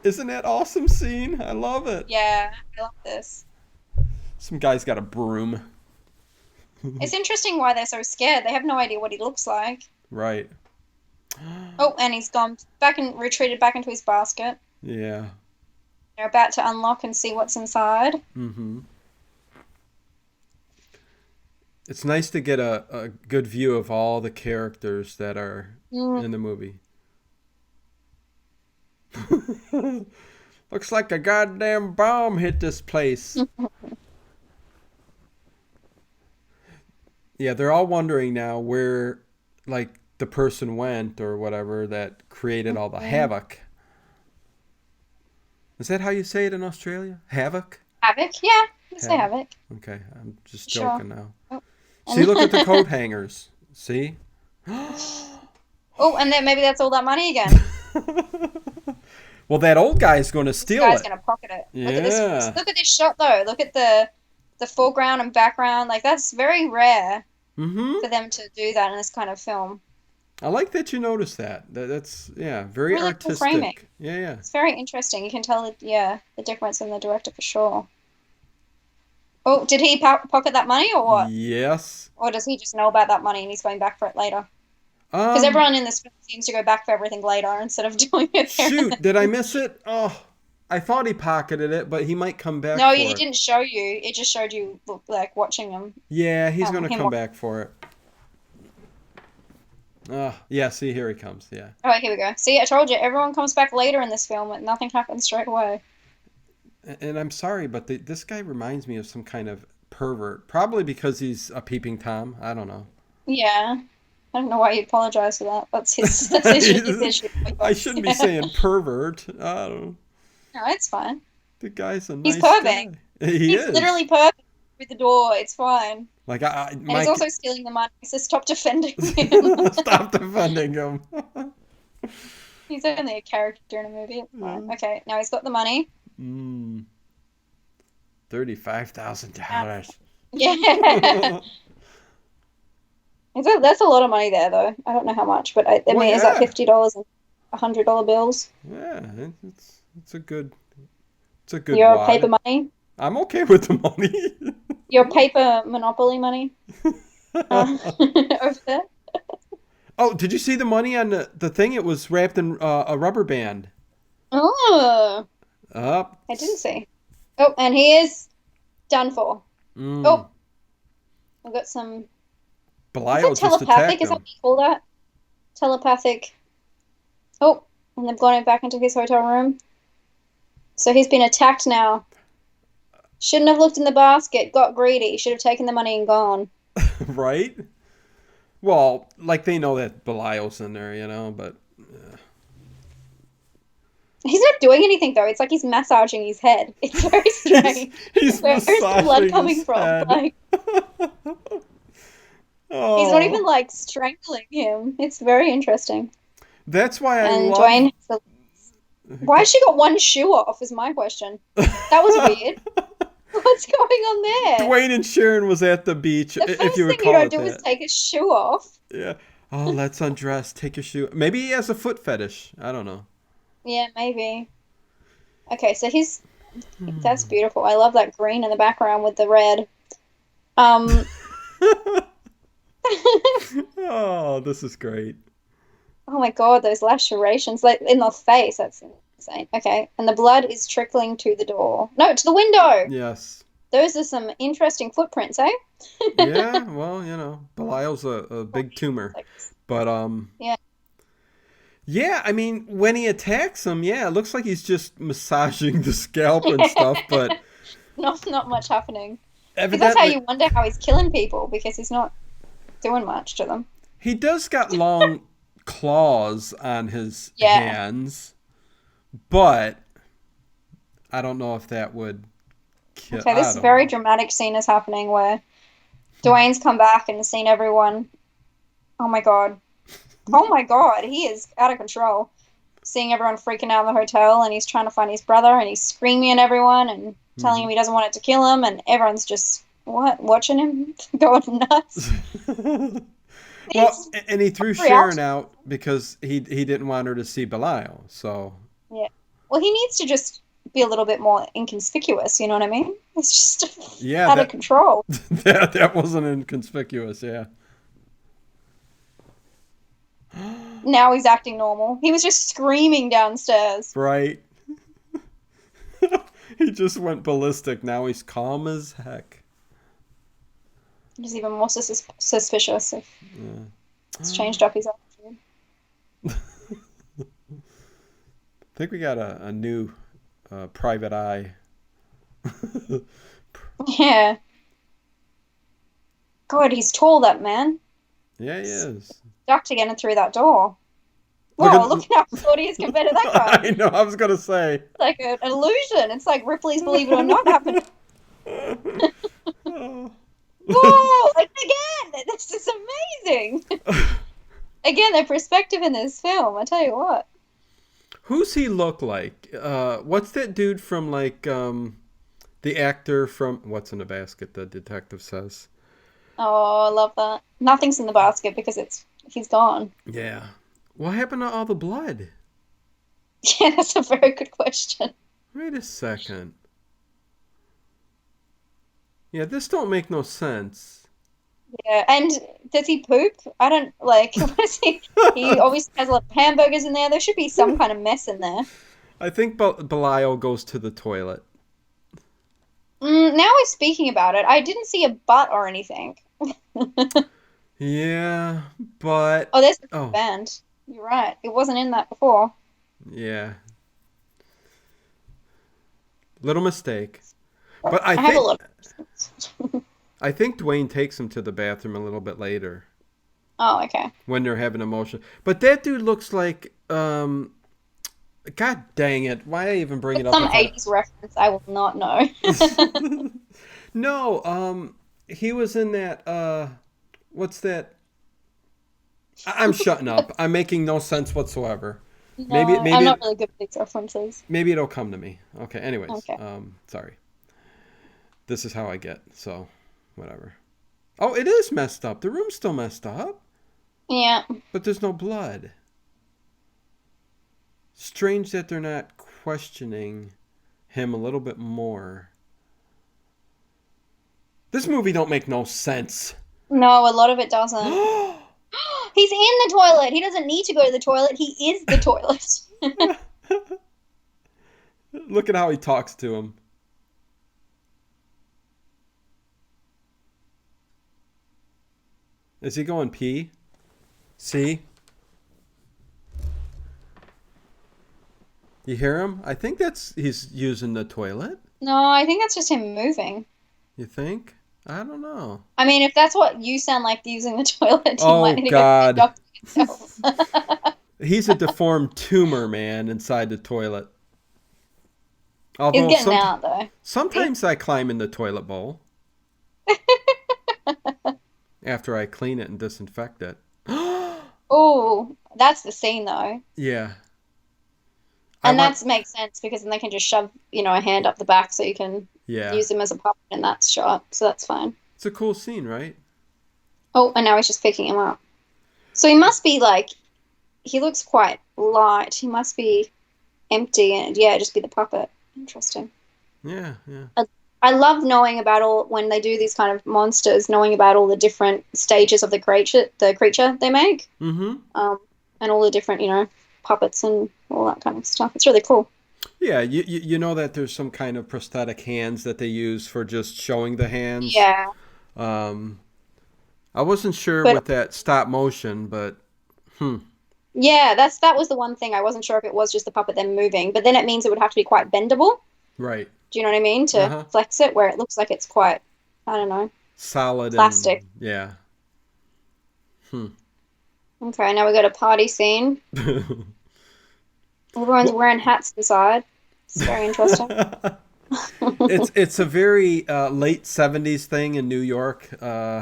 isn't that awesome scene? I love it. Yeah, I love this. Some guy's got a broom. It's interesting why they're so scared. They have no idea what he looks like. Right. Oh, and he's gone back and retreated back into his basket. Yeah. They're about to unlock and see what's inside. Mm-hmm. It's nice to get a good view of all the characters that are Mm. in the movie. Looks like a goddamn bomb hit this place. Yeah, they're all wondering now where, like, the person went or whatever that created all the havoc. Is that how you say it in Australia? Havoc? Havoc, yeah, you say Havoc. havoc. Okay, I'm just Sure. joking now. Oh, See, look at the coat hangers. See? oh, and then maybe that's all that money again. Well, that old guy's going to This steal guy's it. gonna pocket it. Look at this. Yeah. Look at this shot though. Look at the foreground and background. Like that's very rare Mm-hmm. for them to do that in this kind of film. I like that you noticed that. That's, yeah, very Really cool framing. artistic. Yeah, yeah. It's very interesting. You can tell, yeah, the difference in the director for sure. Oh, did he pocket that money or what? Yes. Or does he just know about that money and he's going back for it later? Because Um, everyone in this film seems to go back for everything later instead of doing it there. Shoot, did I miss it? Oh, I thought he pocketed it, but he might come back No, for he it. didn't show you. It just showed you like watching him. Yeah, he's going to Him come back for it. Yeah, see, here he comes. Yeah. Oh, here we go. See, I told you, everyone comes back later in this film and nothing happens straight away. And I'm sorry, but this guy reminds me of some kind of pervert. Probably because he's a peeping Tom. I don't know. Yeah. I don't know why you apologize for that. That's his issue. I shouldn't be saying pervert. I don't know. No, it's fine. The guy's a He's nice perving. guy. He He's is. literally perving with the door. It's fine. Like, And he's also stealing the money, so stop defending him. Stop defending him. He's only a character in a movie. It's fine. Okay, now he's got the money. $35,000. Yeah. That's a lot of money there, though. I don't know how much, but I mean, is that $50 and $100 bills? Yeah, it's a good Your wad. paper money? I'm okay with the money. Your paper monopoly money? Over there? Oh, did you see the money on the thing? It was wrapped in a rubber band. Oh, Up. I didn't see. Oh, and he is done for. Oh, we've got some. Belial Is that just telepathic? attacked Is that him. what you call that? Telepathic. Oh, and they've gone back into his hotel room. So he's been attacked now. Shouldn't have looked in the basket, got greedy, should have taken the money and gone. Right? Well, like they know that Belial's in there, but He's not doing anything though. It's like he's massaging his head. It's very strange. he's Where's the blood massaging coming his from? head. Like Oh. he's not even like strangling him. It's very interesting. That's why I And love. Dwayne has why has she got one shoe off is my question. That was weird. What's going on there? Dwayne and Sharon was at the beach. The If first you would thing you call don't it do that. is take his shoe off. Yeah. Oh, let's undress. Take your shoe. Maybe he has a foot fetish. I don't know. Yeah, maybe. Okay, so that's beautiful. I love that green in the background with the red. Oh, this is great. Oh my God, those lacerations like in the face. That's insane. Okay, and the blood is trickling to the door. No, to the window. Yes. Those are some interesting footprints, eh? Yeah. Well, Belial's a big tumor, but Yeah. Yeah, I mean, when he attacks him, yeah, it looks like he's just massaging the scalp and stuff, but Not much happening. Because that's how evidently you wonder how he's killing people because he's not doing much to them. he does got long claws on his Yeah. hands, but I don't know if that would kill. Okay, I this don't very know. dramatic scene is happening where Dwayne's come back and seen everyone. Oh my God. Oh my God, he is out of control. Seeing everyone freaking out in the hotel, and he's trying to find his brother, and he's screaming at everyone and telling him Hmm. he doesn't want it to kill him, and everyone's just what watching him going nuts. Well, He's and he threw Sharon reaction. out because he didn't want her to see Belial. So Yeah. Well, he needs to just be a little bit more inconspicuous. You know what I mean? It's just yeah, out of that control. that wasn't inconspicuous. Yeah, Now he's acting normal. He was just screaming downstairs. right. He just went ballistic. Now he's calm as heck. He's even more suspicious if Yeah. it's changed up his attitude. I think we got a new private eye. Yeah. God, he's tall, that man. Yeah, he is. Ducked again and through that door. Look Whoa, at. look at how short he is compared to that guy. I know. I was gonna say. It's like an illusion. It's like Ripley's Believe It or Not happening. Oh. Whoa! And again, this is amazing. Again, the perspective in this film, I tell you what. Who's he look like? What's that dude from like the actor from What's in a Basket? The detective says. Oh, I love that. Nothing's in the basket because he's gone. Yeah. What happened to all the blood? Yeah, that's a very good question. Wait a second. Yeah, this don't make no sense. Yeah, and does he poop? I don't like. What is he? He obviously has a lot of hamburgers in there. There should be some kind of mess in there. I think Belial goes to the toilet. Now we're speaking about it. I didn't see a butt or anything. Yeah, but Oh, there's the oh, band. You're right. It wasn't in that before. yeah. Little mistake. But I I have a think lot. I think Dwayne takes him to the bathroom a little bit later Oh, okay. when they're having emotion. But that dude looks like God dang it. Why I even bring it up Some if I 80s reference I will not know. No, he was in that what's that? I'm shutting up. I'm making no sense whatsoever. Maybe No, I'm maybe not it, really good with these references. maybe it'll come to me. Okay, anyways, Okay. sorry. This is how I get. So, whatever. Oh, it is messed up. The room's still messed up, Yeah. but there's no blood. Strange that they're not questioning him a little bit more. This movie don't make no sense. No, a lot of it doesn't. He's in the toilet. He doesn't need to go to the toilet. He is the toilet. Look at how he talks to him. Is he going pee? See? You hear him? I think that's he's using the toilet. No, I think that's just him moving. You think? I don't know. I mean, if that's what you sound like using the toilet, you might Oh need to go to the God. doctor yourself. He's a deformed tumor, man, inside the toilet. He's Although getting out though. sometimes I climb in the toilet bowl after I clean it and disinfect it. Oh, that's the scene though. Yeah. I And want that makes sense because then they can just shove, a hand up the back so you can yeah. use him as a puppet in that shot. So that's fine. It's a cool scene, right? Oh, and now he's just picking him up. So he must be like, he looks quite light. He must be empty and yeah, just be the puppet. Interesting. Yeah, yeah. I love knowing about all when they do these kind of monsters, knowing about all the different stages of the creature they make, Mm-hmm. and all the different, puppets and all that kind of stuff. It's really cool. Yeah, you know that there's some kind of prosthetic hands that they use for just showing the hands. Yeah, Um, I wasn't sure but with that stop motion, but hmm. Yeah, that was the one thing I wasn't sure if it was just the puppet then moving, but then it means it would have to be quite bendable. Right. Do you know what I mean? To Uh-huh. flex it, where it looks like it's quite, I don't know, Solid plastic. and yeah. Hmm. Okay, now we got a party scene. Everyone's Well, wearing hats inside. It's very interesting. it's a very late '70s thing in New York.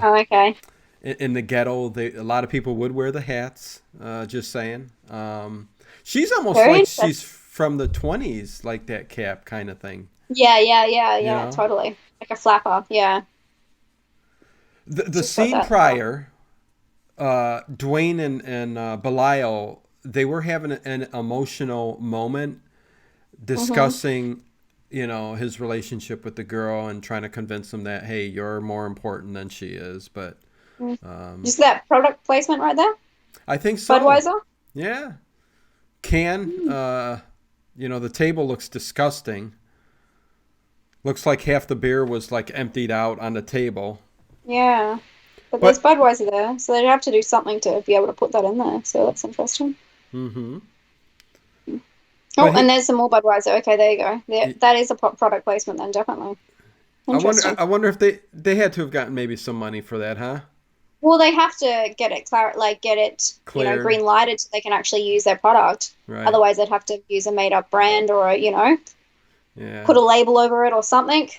Oh, okay. In the ghetto, a lot of people would wear the hats. Just saying. She's almost Very like interesting. she's from the '20s, like that cap kind of thing. Yeah, yeah, yeah, You yeah, know, totally. Like a flapper. Yeah, the she's got scene that style. prior, Dwayne and Belial, they were having an emotional moment Hmm. discussing, his relationship with the girl and trying to convince him that, hey, you're more important than she is. But Just that product placement right there. I think so. Budweiser. Yeah. Can, Mm. the table looks disgusting. Looks like half the beer was like emptied out on the table. Yeah, but there's But, Budweiser there, so they'd have to do something to be able to put that in there. So that's interesting. mm-hmm. Oh, But and he, there's some more Budweiser. Okay, there you go. There, that is a product placement then, definitely. I wonder. Interesting. I wonder if they had to have gotten maybe some money for that, huh? Well, they have to get it get it, Cleared, green lighted so they can actually use their product. right? Otherwise, they'd have to use a made up brand or, Yeah. put a label over it or something.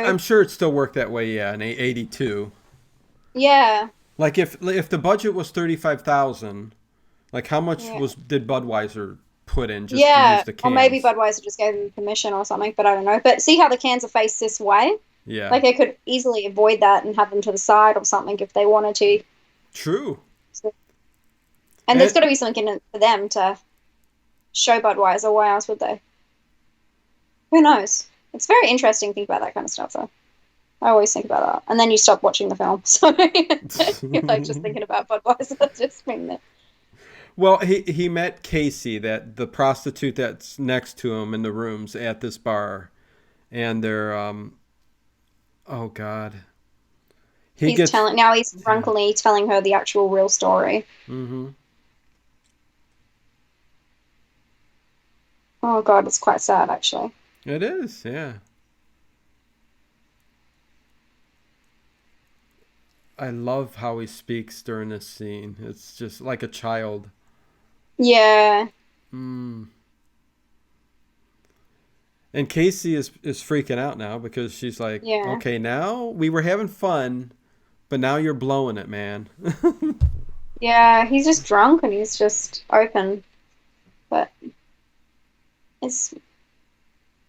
I'm So, sure it still worked that way. Yeah, in '82. yeah, Like if the budget was 35,000, like how much yeah, was did Budweiser put in just to use yeah. the Or maybe cans? Budweiser just gave them permission or something, but I don't know. But see how the cans are faced this way? Yeah. Like they could easily avoid that and have them to the side or something if they wanted to. True. So, and there's And got to be something in it for them to show Budweiser. Why else would they? Who knows? It's very interesting to think about that kind of stuff, though. I always think about that. And then you stop watching the film. So you're like just thinking about Budweiser, just being there. well, he met Casey, that the prostitute that's next to him in the rooms at this bar, and they're oh god, he He's gets telling now he's yeah. drunkenly telling her the actual real story. Mm-hmm. Oh God, it's quite sad actually. It is, yeah. I love how he speaks during this scene. It's just like a child. Yeah, Mm. And Casey is freaking out now because she's like, yeah, okay, now we were having fun, but now you're blowing it, man. yeah. He's just drunk and he's just open. But it's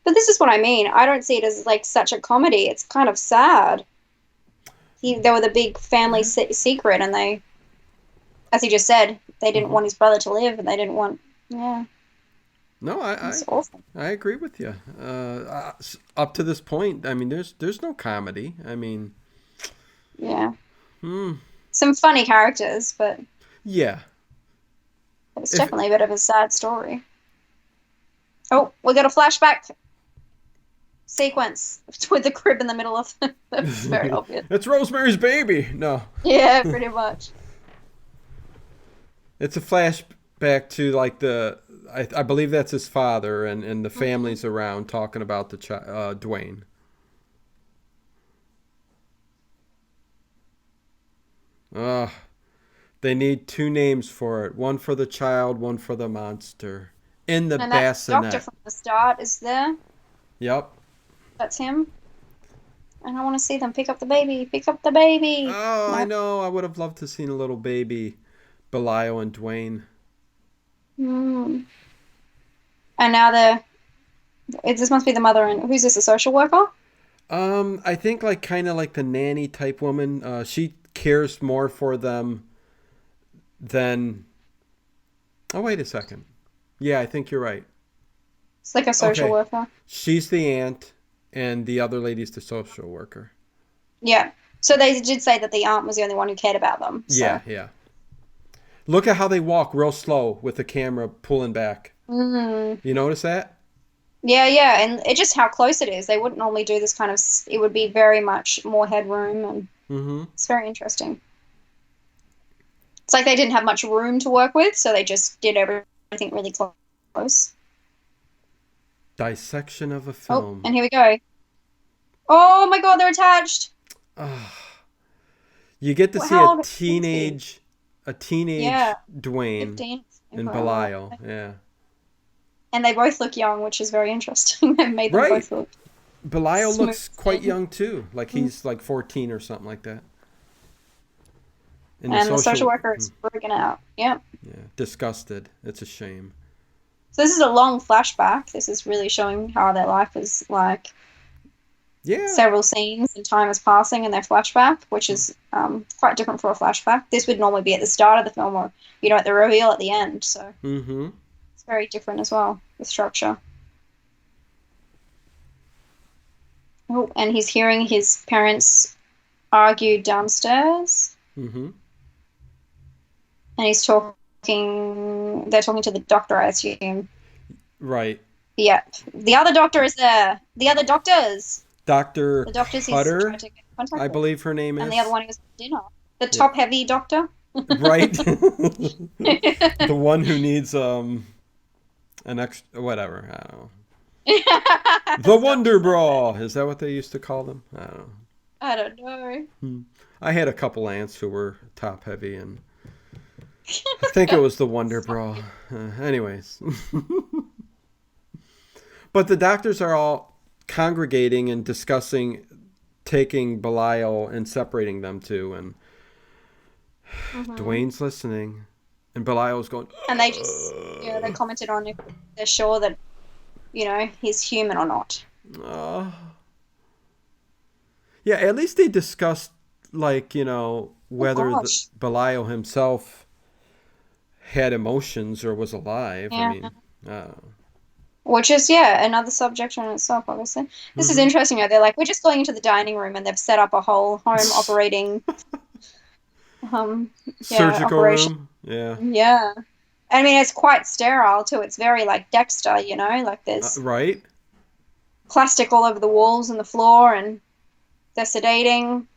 but this is what I mean. I don't see it as like such a comedy. It's kind of sad. They were the big family secret, and they, as he just said, they didn't Hmm. want his brother to live, and they didn't want. Yeah, No, it's awful. I agree with you. Up to this point, I mean, there's no comedy. I mean, Yeah, hmm, some funny characters, but yeah. it's If definitely a bit of a sad story. Oh, we got a flashback sequence with the crib in the middle of. That's very obvious. it's Rosemary's Baby, no, Yeah, pretty much. it's a flashback to like I believe that's his father and the Hmm. families around talking about Dwayne. Ugh. They need two names for it. One for the child, one for the monster. In the And that doctor bassinet. from the start is there. Yep. That's him. And I want to see them pick up the baby. Pick up the baby. Oh, I No. know. I would have loved to seen a little baby Belial and Dwayne. Mm. And now this must be the mother and who's this? A social worker? I think like kind of like the nanny type woman. She cares more for them than. Oh, wait a second. Yeah, I think you're right. It's like a social Okay. worker. She's the aunt, and the other lady's the social worker. Yeah. So they did say that the aunt was the only one who cared about them. Yeah, So. yeah. Look at how they walk real slow with the camera pulling back. Mm. You notice that? Yeah, yeah, and it just how close it is. They wouldn't normally do this kind of. It would be very much more headroom, and Mm-hmm. it's very interesting. It's like they didn't have much room to work with, so they just did everything really close. Dissection of a Oh, film. and here we go. Oh my God, they're attached. You get to see How a old is he? teenage Yeah, Dwayne 15. and Incredible. Belial. Yeah. And they both look young, which is very interesting. They've made them Right. both look Belial smooth looks quite skin. young too. Like he's like 14 or something like that. In the And the social social, worker is freaking out. Yeah. yeah, disgusted. It's a shame. So this is a long flashback. This is really showing how their life is like Yeah. several scenes and time is passing in their flashback, which is quite different for a flashback. This would normally be at the start of the film or, at the reveal at the end. So Mm-hmm. it's very different as well, the structure. Oh, and he's hearing his parents argue downstairs, Mm-hmm. and they're talking to the doctor, I assume. Right. Yep. The other doctor is there. The other doctors. Dr. The doctors he's tried Cutter, to get in contact I with. believe her name And the other is. one he was at dinner. The Yeah. top heavy doctor. Right. The one who needs an extra whatever. I don't know. The Wonder Bra. Is that what they used to call them? I don't know. I don't know. I had a couple aunts who were top heavy, and I think it was the Wonder Bra. Anyways. But the doctors are all congregating and discussing taking Belial and separating them two, and Dwayne's listening, and Belial's going. And they just, they commented on if they're sure that, he's human or not. Yeah, at least they discussed, like, whether gosh. Belial himself had emotions or was alive. Yeah. I mean, Which is, another subject in itself, obviously. This is interesting, though. They're like, we're just going into the dining room and they've set up a whole home operating surgical operation. room. Yeah. Yeah. I mean, it's quite sterile, too. It's very, like, Dexter, like there's Right. plastic all over the walls and the floor, and they're sedating.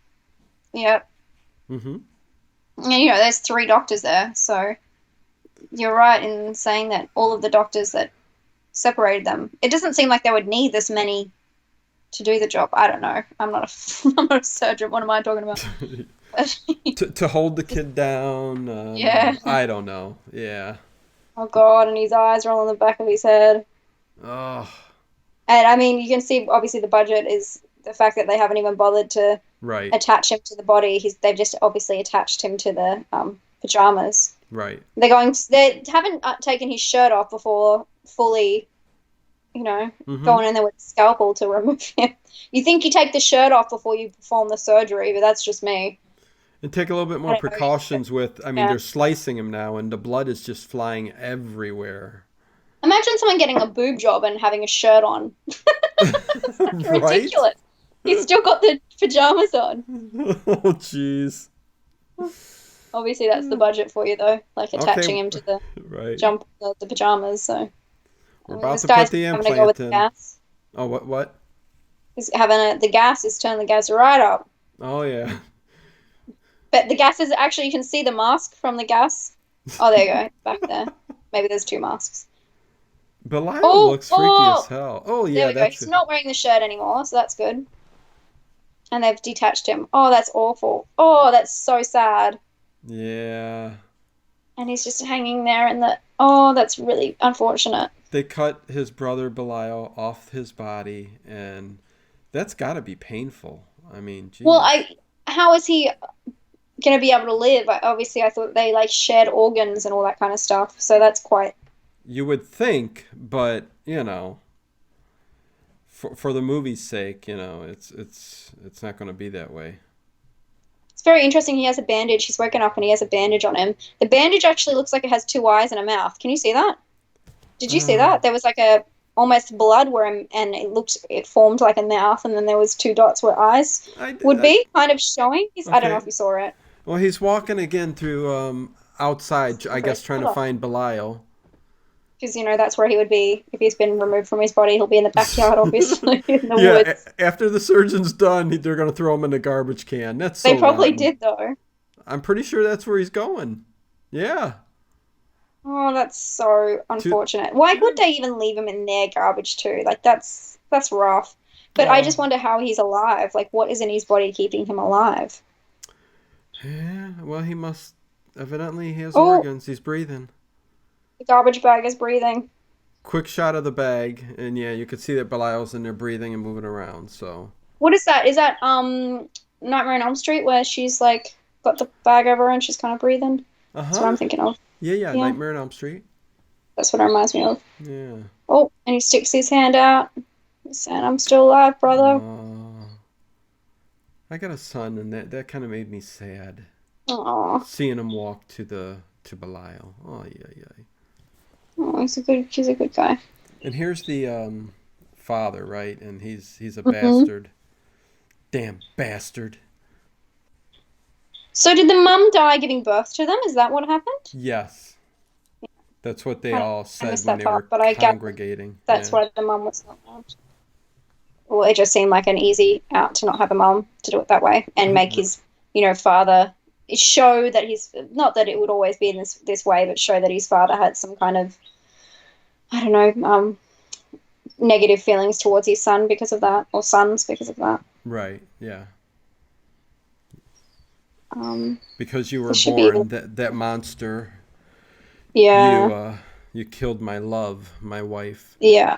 Yep. Mm-hmm. And, there's 3 doctors there, so you're right in saying that all of the doctors that separated them, it doesn't seem like they would need this many to do the job. I don't know. I'm not a surgeon. What am I talking about? to hold the kid down. Yeah. I don't know. Yeah. Oh, God, and his eyes are all on the back of his head. Oh. And, I mean, you can see, obviously, the budget is the fact that they haven't even bothered to attach him to the body. They've just obviously attached him to the pajamas. Right. They haven't taken his shirt off before fully, going in there with a scalpel to remove him. You think you take the shirt off before you perform the surgery, but that's just me. And take a little bit more precautions with, they're slicing him now, and the blood is just flying everywhere. Imagine someone getting a boob job and having a shirt on. Ridiculous. He's still got the pajamas on. Oh, jeez. Obviously, that's the budget for you, though. Like attaching him to the the pajamas. So we're about to put the implant in. Gas. Oh, what? He's having the gas is turning the gas right up. Oh yeah. But the gas is actually, you can see the mask from the gas. Oh, there you go, back there. Maybe there's 2 masks. Belial looks freaky as hell. Oh yeah, there we go. He's not wearing the shirt anymore, so that's good. And they've detached him. Oh, that's awful. Oh, that's so sad. Yeah. And he's just hanging there in the... Oh, that's really unfortunate. They cut his brother Belial off his body, and that's got to be painful. I mean, geez. Well, how is he going to be able to live? Obviously, I thought they, shared organs and all that kind of stuff, so that's quite... You would think, but, for the movie's sake, it's not going to be that way. It's very interesting. He has a bandage. He's woken up and he has a bandage on him. The bandage actually looks like it has 2 eyes and a mouth. Can you see that? Did you see that? There was almost blood and it formed like a mouth, and then there was 2 dots where eyes would be kind of showing. I don't know if you saw it. Well, he's walking again through outside, I guess, trying to find Belial. Because, that's where he would be. If he's been removed from his body, he'll be in the backyard, obviously, in the woods. After the surgeon's done, they're going to throw him in the garbage can. That's so They probably rotten. did, though. I'm pretty sure that's where he's going. Yeah. Oh, that's so To, unfortunate. Why could they even leave him in their garbage too? Like that's rough. But I oh, just wonder how he's alive. Like what is in his body keeping him alive? yeah. Well, he must. Evidently, he has Oh, organs. He's breathing. the garbage bag is breathing. Quick shot of the bag, and yeah, you could see that Belial's in there breathing and moving around. So. What is that? Is that Nightmare on Elm Street where she's like got the bag over her and she's kind of breathing? Uh That's what I'm huh. thinking of. Yeah, yeah. Yeah, Nightmare on Elm Street. that's what it reminds me of. Yeah. Oh, and he sticks his hand out. He's saying, "I'm still alive, brother." Uh, I got a son, and that kind of made me sad. Oh, Seeing him walk to Belial. Oh yeah, yeah. oh, he's a good guy. And here's the father, right? And he's a Hmm. bastard. Damn bastard. So did the mum die giving birth to them? Is that what happened? Yes, that's what they I, all I said missed when that they were part, but I gather congregating. that's Yeah. why the mum was not around. Well, it just seemed like an easy out to not have a mum to do it that way and make his, father show that he's not that it would always be in this way, but show that his father had some kind of I don't know negative feelings towards his son because of that, or sons because of that. Right. Yeah. Um, Because you were this should be born that monster. You yeah, you killed my love, my wife. yeah.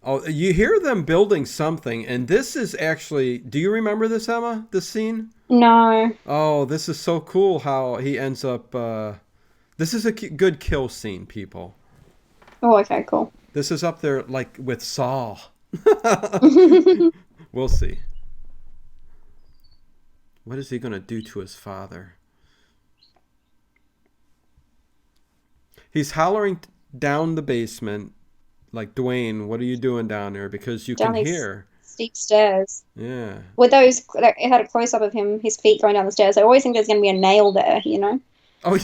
Oh, you hear them building something, and this is actually. Do you remember this, Emma? This scene? No. Oh, this is so cool how he ends up. This is a good kill scene, people. Oh, okay, cool. This is up there like with Saw. We'll see. What is he going to do to his father? He's hollering down the basement like, Dwayne, what are you doing down there? Because you can Down these hear. steep stairs. Yeah. With those, like, it had a close up of him, his feet going down the stairs. I always think there's going to be a nail there. Oh,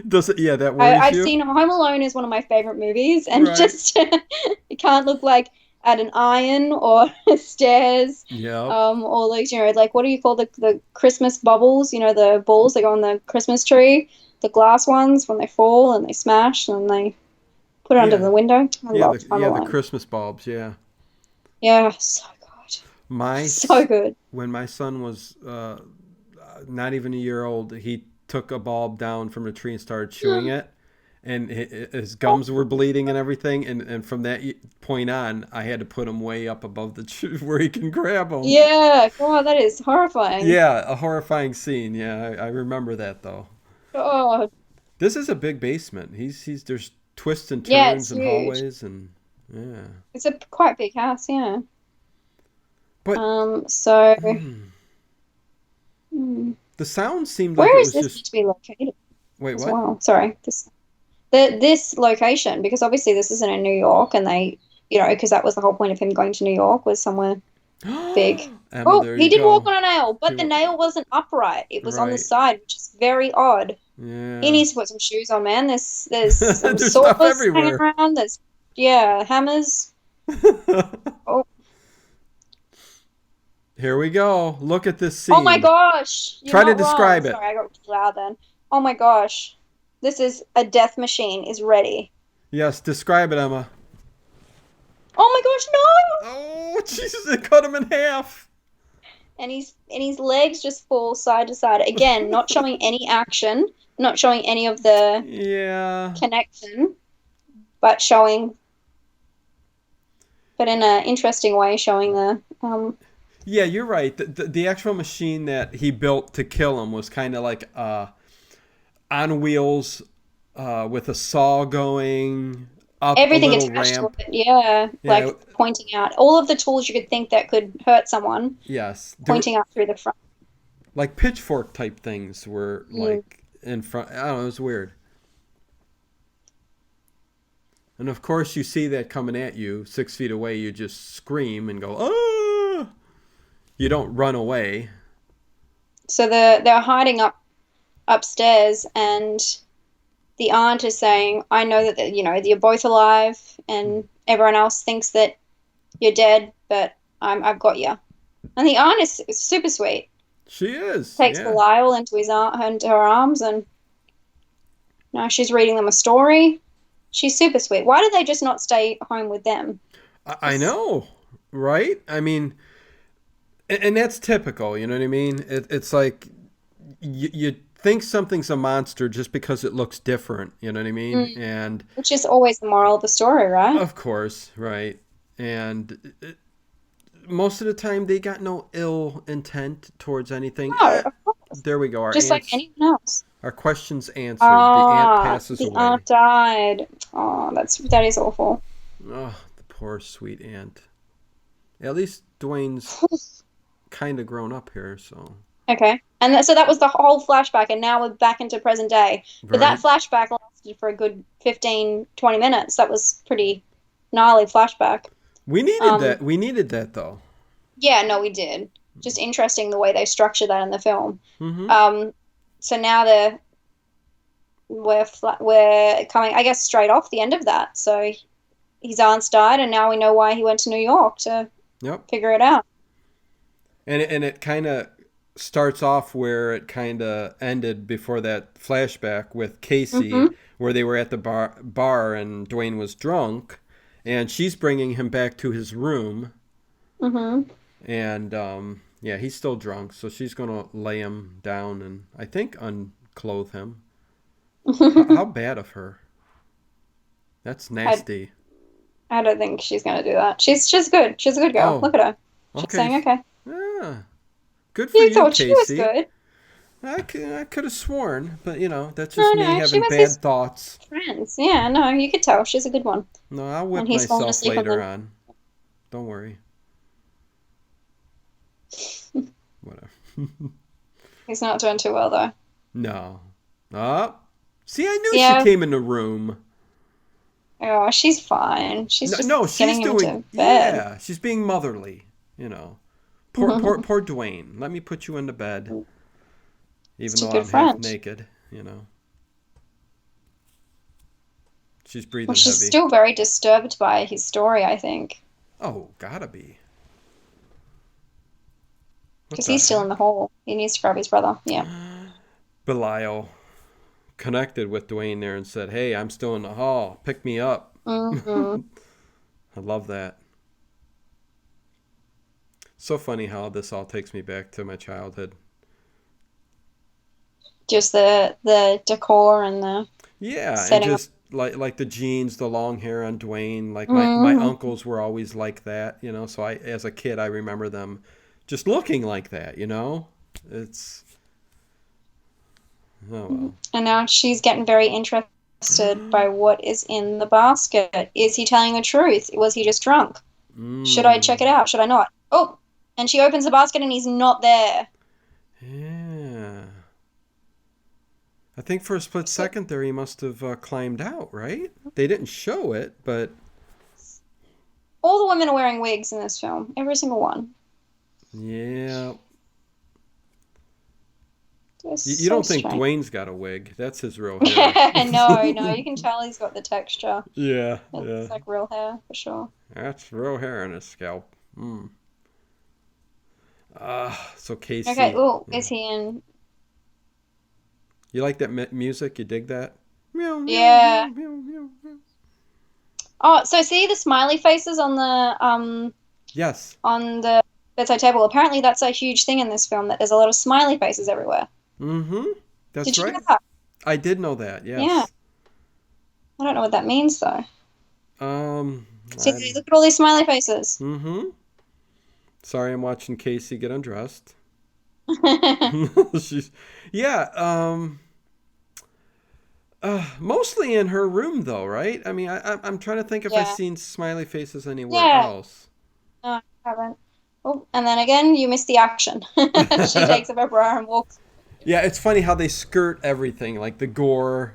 does it? Yeah, that worries I've you. seen Home Alone is one of my favorite movies, and Right. just it can't look like at an iron or stairs, Yep. or like like what do you call the Christmas bubbles? The balls that go on the Christmas tree, the glass ones when they fall and they smash and they put it under Yeah. the window. I Yeah. love Home The Alone. Christmas bulbs. Yeah. Yeah, so good, My so good. when my son was not even a year old, he took a bulb down from a tree and started chewing it, and his gums were bleeding and everything. And from that point on, I had to put him way up above the tree where he can grab them. Yeah, God, that is horrifying. Yeah, a horrifying scene. Yeah, I remember that though. God, This is a big basement. He's there's twists and yeah, it's turns and huge. hallways and yeah. It's a quite big house, yeah. But So. hmm, Hmm. the sound seemed like Where it is was this meant just to be located wait, as what? well? Sorry, this location, because obviously this isn't in New York, and because that was the whole point of him going to New York was somewhere big. Emma, Oh, there he you did walk go. on a nail, He but the nail wasn't upright. It was on the right. side, which is very odd. He Yeah. needs to put some shoes on, man. There's some There's stuff saws hanging everywhere. around. There's yeah, hammers. Oh, Here we go. Look at this oh my scene. gosh, you're Try to not wrong. describe it. Sorry, I got too loud then. Oh my gosh, this is a death machine is ready. Yes, describe it, Emma. Oh my gosh, no! Oh, Jesus, it cut him in half. And his legs just fall side to side. Again, not showing any action, not showing any of the Yeah. connection, but showing, but in an interesting way, showing the Yeah, you're right. The actual machine that he built to kill him was kind of like on wheels with a saw going up a everything little attached to ramp. it. Yeah, Yeah, like pointing out all of the tools you could think that could hurt someone, yes. There were pointing out through the front. like pitchfork type things were Mm. like in front. I don't know, it was weird. And of course, you see that coming at you 6 feet away. You just scream and go, "Ah!" You don't run away. So they're hiding upstairs, and the aunt is saying, "I know that you're both alive, and everyone else thinks that you're dead, but I've got you." And the aunt is super sweet. She is, Takes yeah. Belial into her arms, and No, she's reading them a story. She's super sweet. Why did they just not stay home with them? I know, right? I mean, and that's typical. You know what I mean? It's like you think something's a monster just because it looks different. You know what I mean? Mm. And Which is always the moral of the story, right? of course, right? And most of the time, they got no ill intent towards anything. No, of course. There we go. Just like anyone else. Our questions answered. The aunt Ah, passes the away. aunt died. Oh, that is awful. Oh, the poor sweet aunt. At least Dwayne's kind of grown up here, so Okay. And so that was the whole flashback, and now we're back into present day. But that right. flashback lasted for a good 15, 20 minutes. That was pretty gnarly flashback. We needed Um, that. We needed that though. yeah, no, we did. Just interesting the way they structure that in the film. Mm-hmm. Um, so now we're coming, I guess, straight off the end of that. So his aunt's died, and now we know why he went to New York to Yep. figure it out. And it kind of starts off where it kind of ended before that flashback with Casey, Mm-hmm. where they were at the bar and Dwayne was drunk, and she's bringing him back to his room, Mm-hmm. and yeah, he's still drunk, so she's gonna lay him down and I think unclothe him. How bad of her? That's I nasty. I don't think she's gonna do that. She's good. She's a good girl. Oh, Look at her. She's okay. saying okay. Yeah. Good for You you, thought she was Casey. good. I could have sworn, but that's No, just me no, she having was bad his thoughts. friend. Yeah, no, you could tell she's a good one. No, I'll And whip he's fallen myself asleep on later the. on. Don't worry. Whatever. He's not doing too well though. No. Oh. See, I knew she Yeah. came in the room. Oh, she's fine. She's No, just no, she's getting him doing. into bed. Yeah, she's being motherly. Poor Dwayne. Let me put you into bed, even She's a though good I'm half friend. naked. She's Well, breathing she's heavy. still very disturbed by his story, I think, Oh, gotta be. What because the he's still in the heck? hole. He needs to grab his brother. Yeah. Belial connected with Dwayne there and said, "Hey, I'm still in the hall. Pick me up." Hmm. I love that. So funny how this all takes me back to my childhood. Just the decor and the Yeah, and setting up. just like the jeans, the long hair on Dwayne. Like my Hmm. uncles were always like that. So I, as a kid, I remember them just looking like that. It's oh And now she's getting very interested by well. what is in the basket. Is he telling the truth? Was he just drunk? Should I check it Mm, out? Should I not? Oh, and she opens the basket and he's not there. yeah. I think for a split So second there, he must have climbed out, right? They didn't show it, but all the women are wearing wigs in this film. Every single one. yeah. It's You so don't think strange. Dwayne's got a wig? That's his real hair. No, no, you can tell he's got the texture. Yeah, It yeah. looks like real hair for sure. That's real hair on his scalp. Mm. So Okay, Casey, oh, yeah. is he in? You like that music? You dig that? Meow, meow, Yeah. meow, meow, meow, meow. Oh, so see the smiley faces Yes. on the bedside table. Apparently, that's a huge thing in this film. That there's a lot of smiley faces everywhere. Mm-hmm. That's Did you know right. that? I did know that. Yeah, Yes. I don't know what that means though. Um. See, I. look at all these smiley faces. Mm-hmm. Sorry, I'm watching Casey get undressed. She's. Yeah. Mostly in her room, though, right? I mean, I'm trying to think if I've Yeah, seen smiley faces anywhere yeah. else. No, I haven't. Oh, and then again, you missed the action. She takes up her bra and walks. Yeah, it's funny how they skirt everything, like the gore,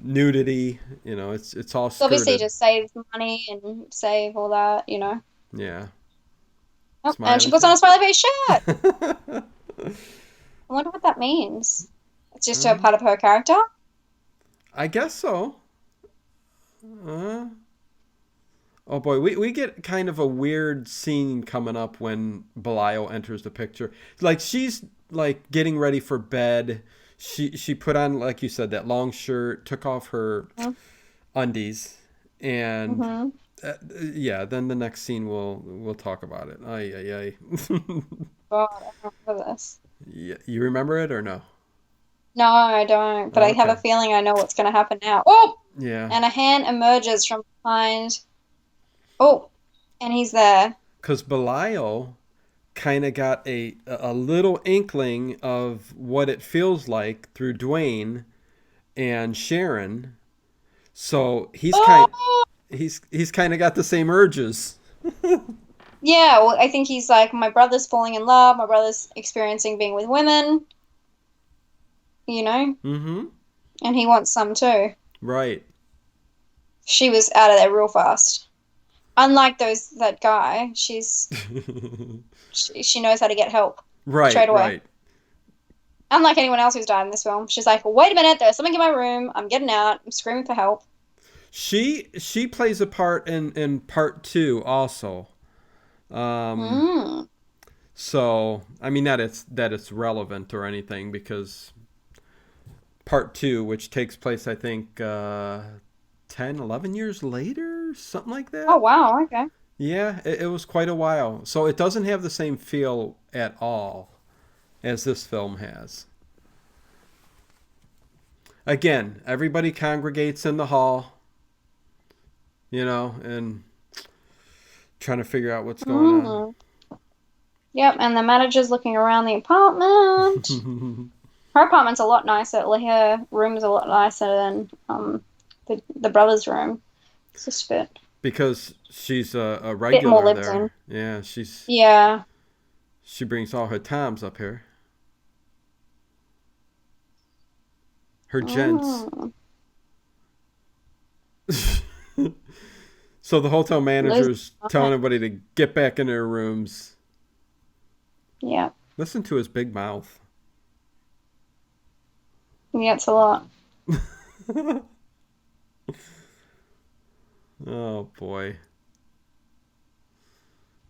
nudity. It's all Obviously, skirted. just save money and save all that. Yeah, Oh, and she smiley puts on a face. smiley face shirt. I wonder what that means. It's just a uh, part of her character. I guess so. Uh, oh boy, we get kind of a weird scene coming up when Belial enters the picture. Like she's like getting ready for bed. she put on, like you said, that long shirt, took off her undies, and Mm-hmm. yeah. Then the next scene we'll talk about it. Ay ay ay. God, I remember this. Yeah, you remember it or no? No, I don't, but I have a Okay. feeling I know what's going to happen now. Oh, Yeah, and a hand emerges from behind. Oh, and he's there. because Belial kind of got a little inkling of what it feels like through Dwayne and Sharon. So Oh, he's kind of got the same urges. yeah. Well, I think he's like, my brother's falling in love. My brother's experiencing being with women, you know, Mm-hmm. and he wants some too. Right. She was out of there real fast. Unlike that guy, she knows how to get help straight Right, away. right. Unlike anyone else who's died in this film, she's like, wait a minute, there's something in my room. I'm getting out. I'm screaming for help. She plays a part in part two also. Um, Mm. so I mean that it's relevant or anything because part two, which takes place I think 10, 11 years later, something like Oh, that. wow. Okay. Yeah, it was quite a while. So it doesn't have the same feel at all as this film has. Again, everybody congregates in the hall, and trying to figure out what's going Mm. Yep, and the manager's looking around the apartment. on. Her apartment's a lot nicer. Like her room's a lot nicer than the brother's room. It's just a Because she's a bit more regular lived in. there. Yeah, Yeah. she brings all her toms up here. Her gents. Mm. So the hotel Losing manager's my telling mind. everybody to get back in their rooms. Yeah. Listen to his big mouth. Yeah, it's a lot. Oh boy.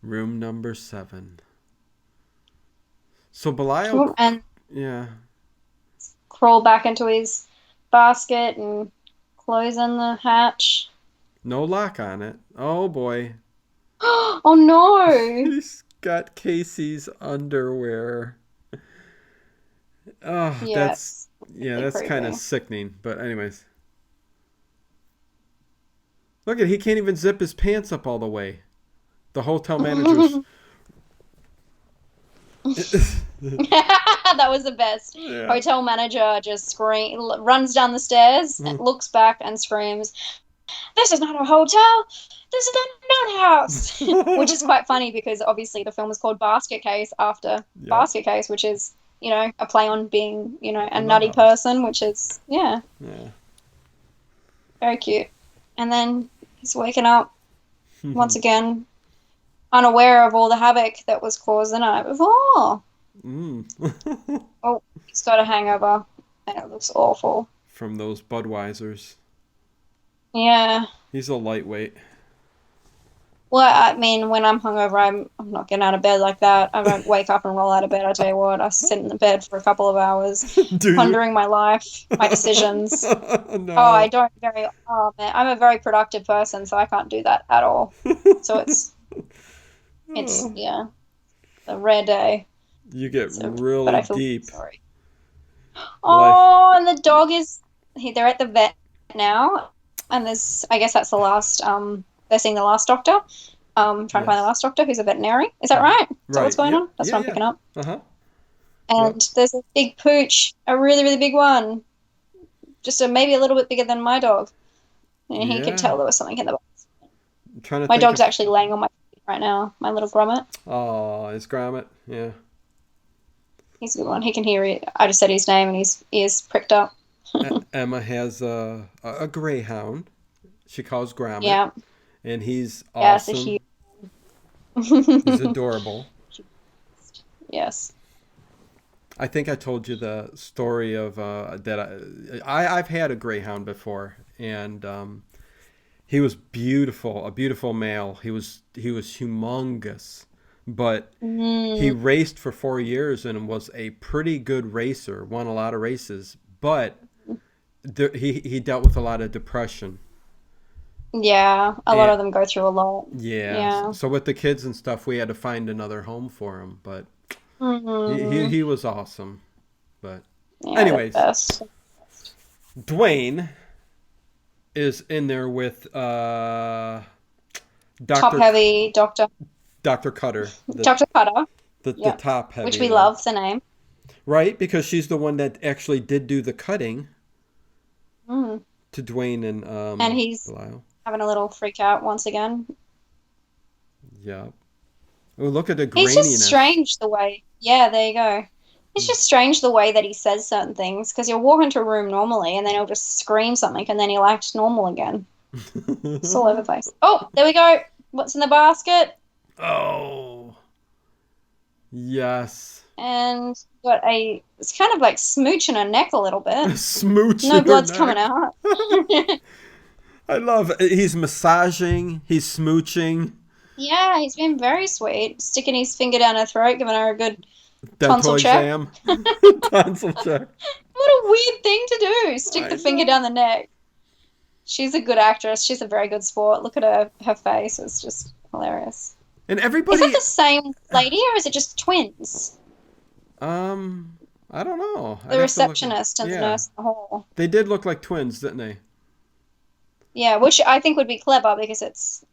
Room number 7. So Belial, Oh, and yeah, crawl back into his basket and close in the hatch. no lock on it. Oh boy. Oh no! He's got Casey's underwear. Oh, Yeah, that's it's yeah, really that's kind of creepy. sickening. But anyways, look at he can't even zip his pants up all the way. The hotel manager's. That was the best. Yeah. Hotel manager just runs down the stairs, looks back, and screams, "This is not a hotel. This is a nut house," which is quite funny because obviously the film is called Basket Case after Yep. Basket Case, which is a play on being a A nut nutty house. person, which is Yeah. very cute. And then he's waking up once again, unaware of all the havoc that was caused the night before. Mm. Oh, he's got a hangover, and it looks awful. From those Budweisers. Yeah. He's a lightweight. Well, I mean, when I'm hungover, I'm not getting out of bed like that. I don't wake up and roll out of bed. I tell you what, I sit in the bed for a couple of hours, Do you? pondering my life, my decisions. Oh, I No. don't very. Oh man, I'm a very productive person, so I can't do that at all. So it's Oh, yeah, a rare day. you get So, but really I feel deep. sorry. Life. Oh, and the dog they're at the vet now, and I guess that's the last, they're seeing the last doctor, trying to find the Yes. last doctor who's a veterinarian. Is that right? Is that what's Right. going Yep. on? That's Yeah. what I'm Yeah. picking up. Uh huh. Yep. And there's a big pooch, a really, really big one, just maybe a little bit bigger than my dog. And he could Yeah. tell there was something in the box. I'm trying to My think dog's if. actually laying on my feet right now, my little grommet. Oh, is Gromit? Yeah. He's a good one. He can hear it. I just said his name and his ears pricked up. Emma has a greyhound. She calls Gromit, Yeah. and he's Yeah, it's a huge. awesome. He's adorable. Yes. I think I told you the story of that I've had a greyhound before, and he was beautiful, a beautiful male. He was humongous, but he Mm, raced for 4 years and was a pretty good racer, won a lot of races, but he dealt with a lot of depression. yeah, a lot And of them go through a lot. yeah, Yeah. so with the kids and stuff, we had to find another home for him. But Mm, he was awesome. But yeah, the anyways, best. Dwayne is in there with Top Doctor heavy Doctor Cutter, Dr. Cutter. the Yep. top Which heavy we one, love the name. right? Because she's the one that actually did do the cutting Mm. to Dwayne and And he's Belial. having a little freak out once again. Yeah. Oh, look at the He's just graininess. strange the way. Yeah, there you go. It's just strange the way that he says certain things because he'll walk into a room normally and then he'll just scream something and then he'll act normal again. It's all over the place. Oh, there we go. What's in the basket? Oh, yes. And got a, it's kind of like smooching her neck a little bit. Smooch No in her blood's coming neck. out. I love it. He's massaging, he's smooching. Yeah, he's been very sweet, sticking his finger down her throat, giving her a good Dental tonsil check. exam. Tonsil check. What a weird thing to do. Stick I the finger know. down the neck. She's a good actress. She's a very good sport. Look at her face. It's just hilarious. And Is that everybody the same lady or is it just twins? um I don't know. I'd The have to look at. receptionist and the Yeah. nurse in the hall. They did look like twins, didn't they? Yeah, which I think would be clever because it's,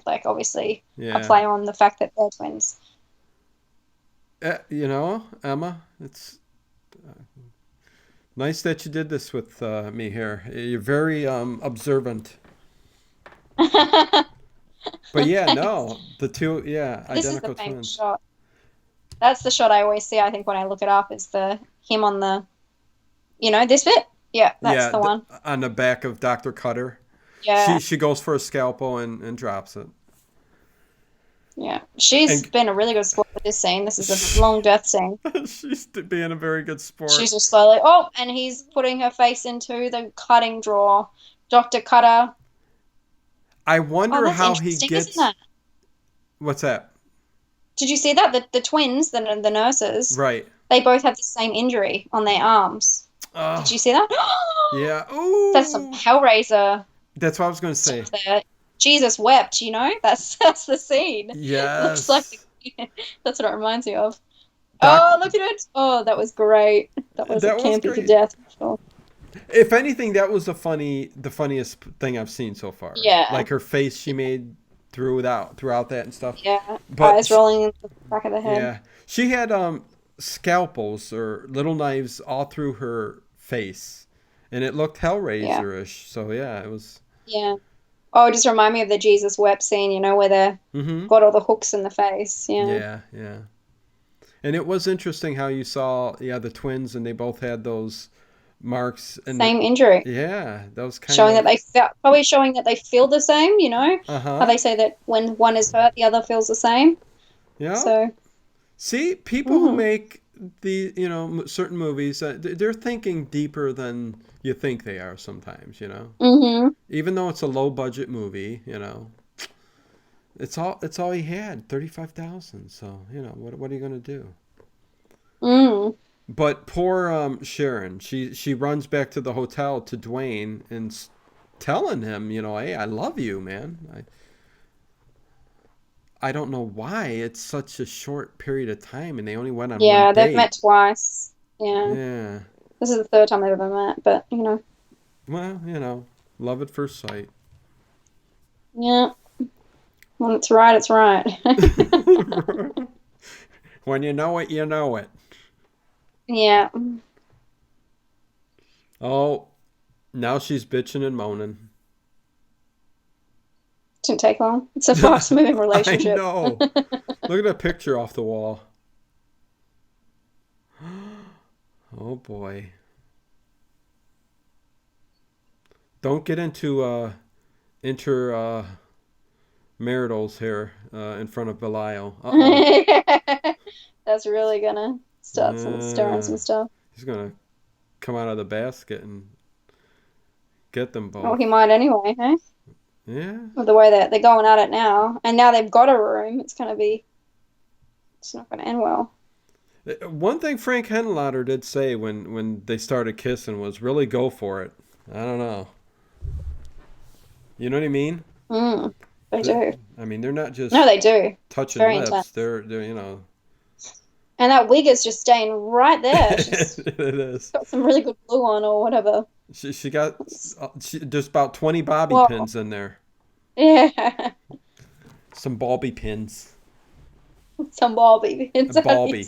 like obviously a Yeah. play on the fact that they're twins. Emma, it's nice that you did this with me here. You're very observant. But yeah, Thanks. no, the two, yeah, This is the identical famous twins. shot. That's the shot I always see, I think, when I look it up, is the him on the, this bit. Yeah, that's Yeah, the one. on the back of Dr. Cutter. She Yeah, she goes for a scalpel and drops it. yeah. She's And been a really good sport with this scene. This is a long death scene. she's being a very good sport. She's just slowly, oh, and he's putting her face into the cutting drawer. Dr. Cutter. I Oh, wonder that's how he interesting, isn't gets. that? What's that? Did you see that? The twins, the nurses, Right. they both have the same injury on their arms. Did Oh, you see that? yeah. That's some Ooh. Hellraiser That's what I was going to say. stuff there. Jesus wept, That's the scene. Looks like Yes. that's what it reminds me of. Doc, Oh, look at it. Oh, that was great. That was that was campy to great. death. For sure. If anything, that was the funniest thing I've seen so far. Yeah, Like her face she made throughout that and stuff. yeah. But Eyes rolling in the back of the head. yeah, she had scalpels or little knives all through her face, and it looked Yeah, Hellraiser-ish. So yeah, it was. yeah. Oh, it just remind me of the Jesus wept scene, where they Mm-hmm. got all the hooks in the face. Yeah. Yeah, yeah. And it was interesting how you saw, yeah, the twins, and they both had those marks, and Same injury. yeah, those kind Showing that of. they felt, probably showing that they feel the same, Uh how huh. they say that when one is hurt, the other feels the same. Yeah. So, See, people who mm, make the certain movies, they're thinking deeper than you think they are sometimes. mm-hmm, Even though it's a low budget movie, it's all he had, 35,000. So what are you gonna do? mm. But poor Sharon, she runs back to the hotel to Dwayne and telling him, hey, I love you, man. I don't know why it's such a short period of time, and they only went on one Yeah, they've date. met twice. Yeah. Yeah. This is the third time they've ever met, but Well, love at first sight. yeah. When it's right, it's right. When you know it, you know it. Yeah. Oh, now she's bitching and moaning. Didn't take long. It's a fast-moving I relationship. know. Look at that picture off the wall. Oh boy. Don't get into inter maritals here in front of Belial. Uh-oh. That's really gonna start stirring Uh, some stuff. he's gonna come out of the basket and get them Oh, both. he might anyway, hey? Yeah. With the way that they're going at it now. And now they've got a room. It's gonna be It's not going to end well. One thing Frank Henenlotter did say when they started kissing was really go for it. I don't know. You know what I mean? Mm, they do. I mean, they're not just No, they do. It's touching very lips. intense. They're you know. And that wig is just staying right there. She's It is. got some really good glue on or whatever. She got there's about 20 bobby Whoa. pins in there. Yeah. Some bobby pins. Some bobby pins. A bobby.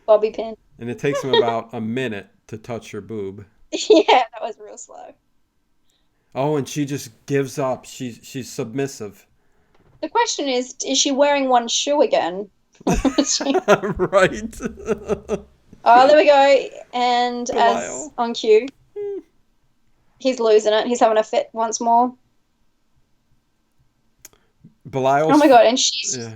Bobby pin. And it takes him about a minute to touch her boob. Yeah, that was real slow. Oh, and she just gives up. She's submissive. The question is she wearing one shoe again? Right. Oh, there we go. And as Belial. on cue, he's losing it. He's having a fit once more. Belial's, Oh my god! And yeah.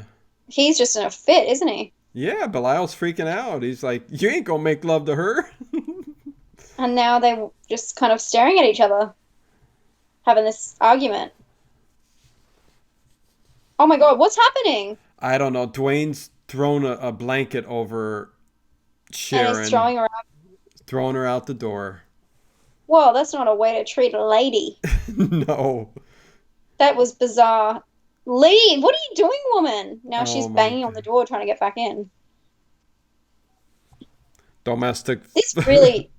he's just in a fit, isn't he? Yeah, Belial's freaking out. He's like, you ain't gonna make love to her. And now they're just kind of staring at each other, having this argument. Oh my god, what's happening? I don't know. Dwayne's thrown a blanket over And Sharon, he's throwing her out. throwing her out the door. Whoa, that's not a way to treat a lady. No. That was bizarre. Leave! What are you doing, woman? Now she's Oh my banging on God. the door trying to get back in. Domestic. This really,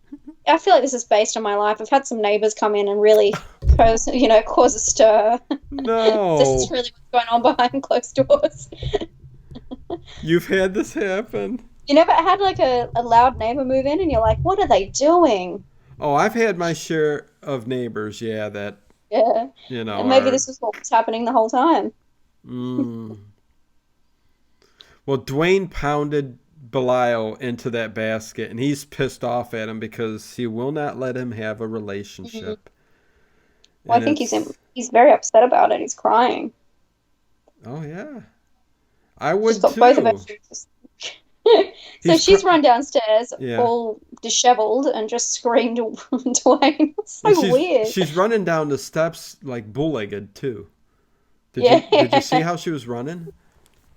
I feel like this is based on my life. I've had some neighbors come in and really cause a stir. No. This is really what's going on behind closed doors. You've had this happen. You never had like a loud neighbor move in and you're like, what are they doing? Oh, I've had my share of neighbors, yeah, that, Yeah. And maybe are... this was what was happening the whole time. Mm. Well, Dwayne pounded Belial into that basket, and he's pissed off at him because he will not let him have a relationship. Well, And I think he's very upset about it. He's crying. Oh, yeah. I She's would got too. both of her shoes. So He's she's run downstairs, Yeah. all disheveled, and just screamed to Dwayne. It's so And she's weird. she's running down the steps like bull-legged too. Yeah. Did you see how she was running?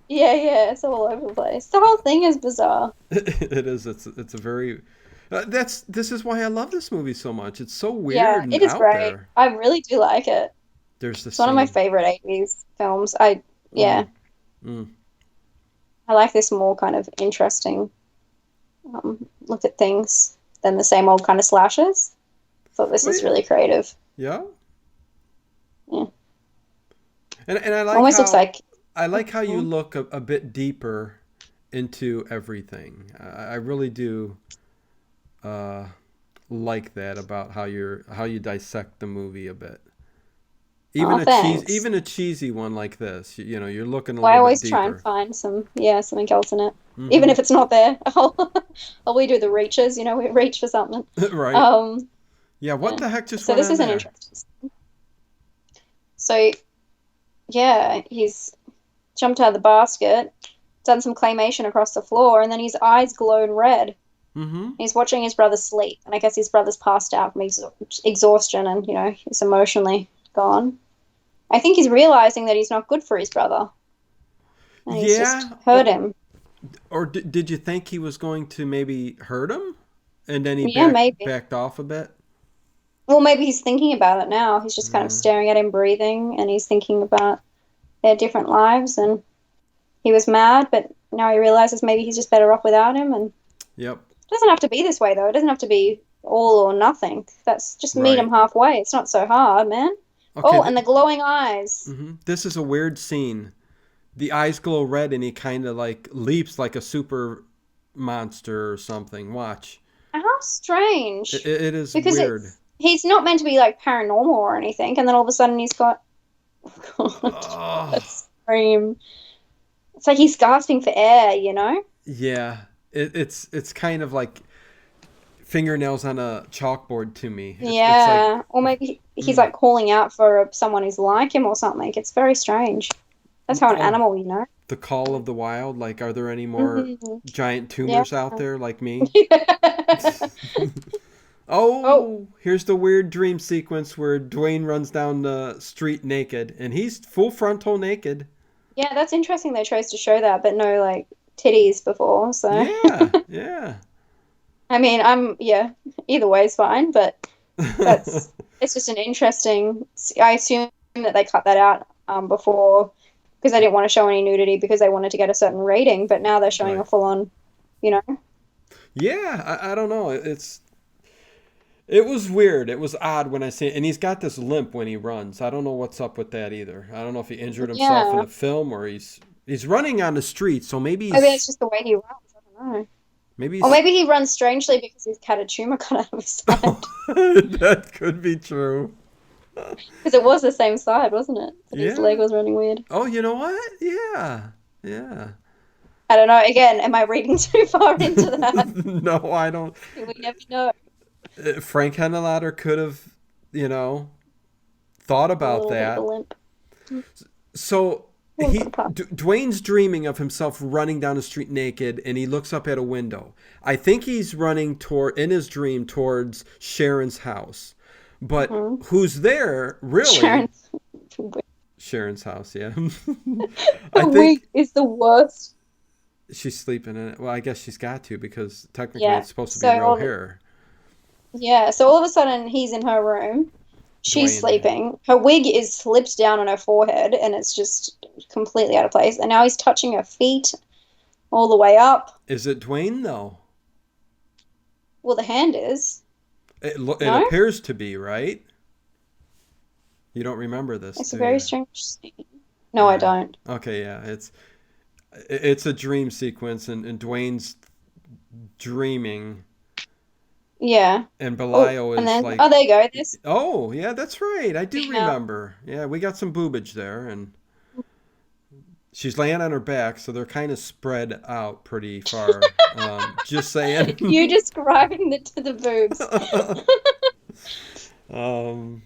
Yeah, it's all over the place. The whole thing is bizarre. It is. It's a very. This is why I love this movie so much. It's so weird Yeah, and it is out great. there. I really do like it. There's the It's one of my scene. favorite 80s films. Yeah, Mm. I like this more kind of interesting look at things than the same old kind of slashes. Thought this Well, is really creative. Yeah. Yeah. And I like Almost how looks like you look a bit deeper into everything. I really do like that about how you dissect the movie a bit. thanks. Even a cheesy one like this, you're looking a Well, I little bit always deeper. try and find something else in it. Mhm. Even if it's not there. We do the reaches, we reach for something. Right. Yeah, what the heck just So went this on is an there? interesting scene. So, yeah, he's jumped out of the basket, done some claymation across the floor, and then his eyes glowed red. Mm-hmm. He's watching his brother sleep, and I guess his brother's passed out from exhaustion and, he's emotionally gone. I think he's realizing that he's not good for his brother. And he's just hurt him. Or did you think he was going to maybe hurt him? And then he Maybe. backed off a bit? Well, maybe he's thinking about it now. He's just kind of staring at him breathing, and he's thinking about their different lives, and he was mad, but now he realizes maybe he's just better off without him, and Yep. it doesn't have to be this way, though. It doesn't have to be all or nothing. That's just meet him halfway. It's not so hard, man. Okay, and the glowing eyes. Mm-hmm. This is a weird scene. The eyes glow red, and he kind of like leaps like a super monster or something. Watch. How strange. It is Because weird. he's not meant to be like paranormal or anything, and then all of a sudden he's got Oh, a scream. It's like he's gasping for air, yeah. It's kind of like fingernails on a chalkboard to me. It's Yeah, or maybe he's like calling out for someone who's like him or something. It's very strange. That's how an animal, the call of the wild. Like, are there any more giant tumors out there like me? Oh, here's the weird dream sequence where Dwayne runs down the street naked, and he's full frontal naked. Yeah, that's interesting they chose to show that, but no, like, titties before, so Yeah, yeah. I mean, either way is fine, but that's it's just an interesting. I assume that they cut that out before because they didn't want to show any nudity because they wanted to get a certain rating, but now they're showing a Right. full on, you know. Yeah, I don't know. It was weird. It was odd when I see it. And he's got this limp when he runs. I don't know what's up with that either. I don't know if he injured himself in Yeah, the film or he's running on the street, so maybe it's just the way he runs. I don't know. maybe Or he's maybe he runs strangely because he's had a tumor cut out of his side. that could be true. Because it was the same side, wasn't it? That his leg Yeah. was running weird. Oh, you know what? Yeah. Yeah. I don't know. Again, am I reading too far into that? No, I don't. We never know. Frank Henenlotter could have, you know, thought A about little bit of a that. limp. So A little bit of pop. Dwayne's dreaming of himself running down the street naked, and he looks up at a window. I think he's running in his dream towards Sharon's house, but Mhm. who's there really? Sharon's Sharon's house, yeah. I the think wig is the worst. she's sleeping in it. Well, I guess she's got to because technically Yeah. it's supposed to be So real hair. so all of a sudden he's in her room. She's Dwayne. sleeping. Her wig is slipped down on her forehead and it's just completely out of place. And now he's touching her feet all the way up. Is it Dwayne though? Well, the hand is. It No? appears to be, right? You don't remember this, It's a do very you? strange scene. No, I Yeah. don't. Okay, yeah. It's a dream sequence, and Dwayne's dreaming, Yeah. and Oh, Belial and is then like, there you go. This oh yeah, that's right. I do female. remember. Yeah, we got some boobage there, and she's laying on her back, so they're kind of spread out pretty far. Just You saying. describing the boobs. um,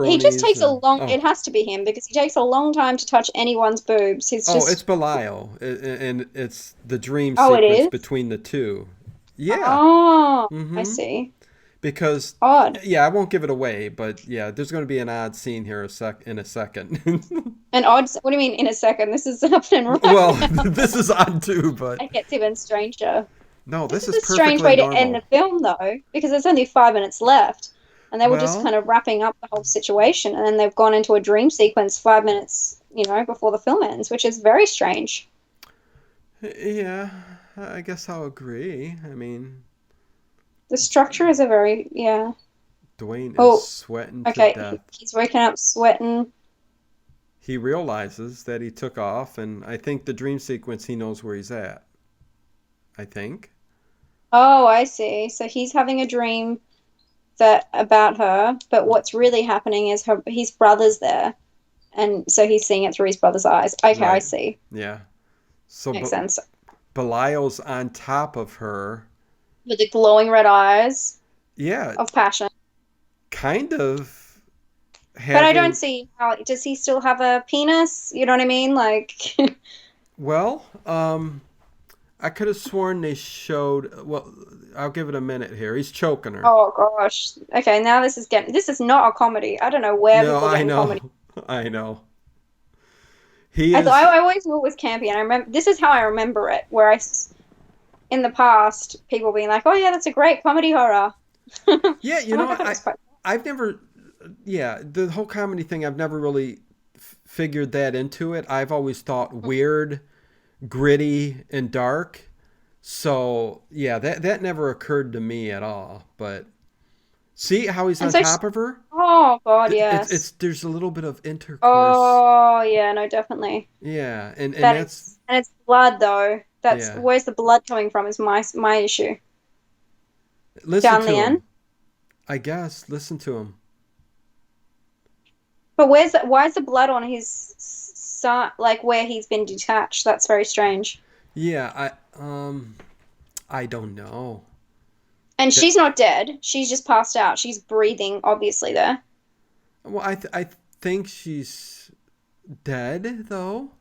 He just pepperonis takes a and long. It has to be him because he takes a long time to touch anyone's boobs. He's it's just. Belial, and it's the dream Oh, it sequence is. between the two. Yeah. Oh, I Mm-hmm. see. Because Odd. yeah, I won't give it away, but yeah, there's going to be an odd scene here in a second. And odd. What do you mean in a second? This is happening right Well, now. this is odd too, but It gets even stranger. no, This this is is a strange perfectly way to end the normal. film, though, because there's only 5 minutes left, and they were just Well, kind of wrapping up the whole situation, and then they've gone into a dream sequence 5 minutes, before the film ends, which is very strange. yeah, I guess I'll agree. I mean, The structure is a very, yeah. Dwayne is Oh, sweating to okay. death. He's waking up sweating. He realizes that he took off, and I think the dream sequence, he knows where he's at. I think. Oh, I see. So he's having a dream that about her, but what's really happening is his brother's there, and so he's seeing it through his brother's eyes. Okay, I Right. see. Yeah. So Makes sense. Belial's on top of her. With the glowing red eyes Yeah, of passion. kind of But I don't having. see how does he still have a penis? You know what I mean? Like, Well, I could have sworn they showed. Well, I'll give it a minute here. He's choking her. oh gosh. Okay, now this is not a comedy. I don't know where No, people are I getting know. comedy. I know. He I thought is. I always knew it was campy, and I remember this is how I remember it. In the past, people being like, "Oh yeah, that's a great comedy horror." Yeah, I'm like, I thought it was quite. I've never. Yeah, the whole comedy thing. I've never really figured that into it. I've always thought weird, gritty, and dark. So yeah, that never occurred to me at all. But see how he's And on so, top of her. oh God, It's yes. there's a little bit of intercourse. Oh yeah, no, definitely. Yeah, and That that's is, and it's blood though. That's yeah. where's the blood coming from? Is my issue. Listen Down to the end. him. I guess listen to him. But why is the blood on his side, like where he's been detached? That's very strange. Yeah, I don't know. And That, she's not dead. She's just passed out. She's breathing, obviously, there. well, I think she's dead though.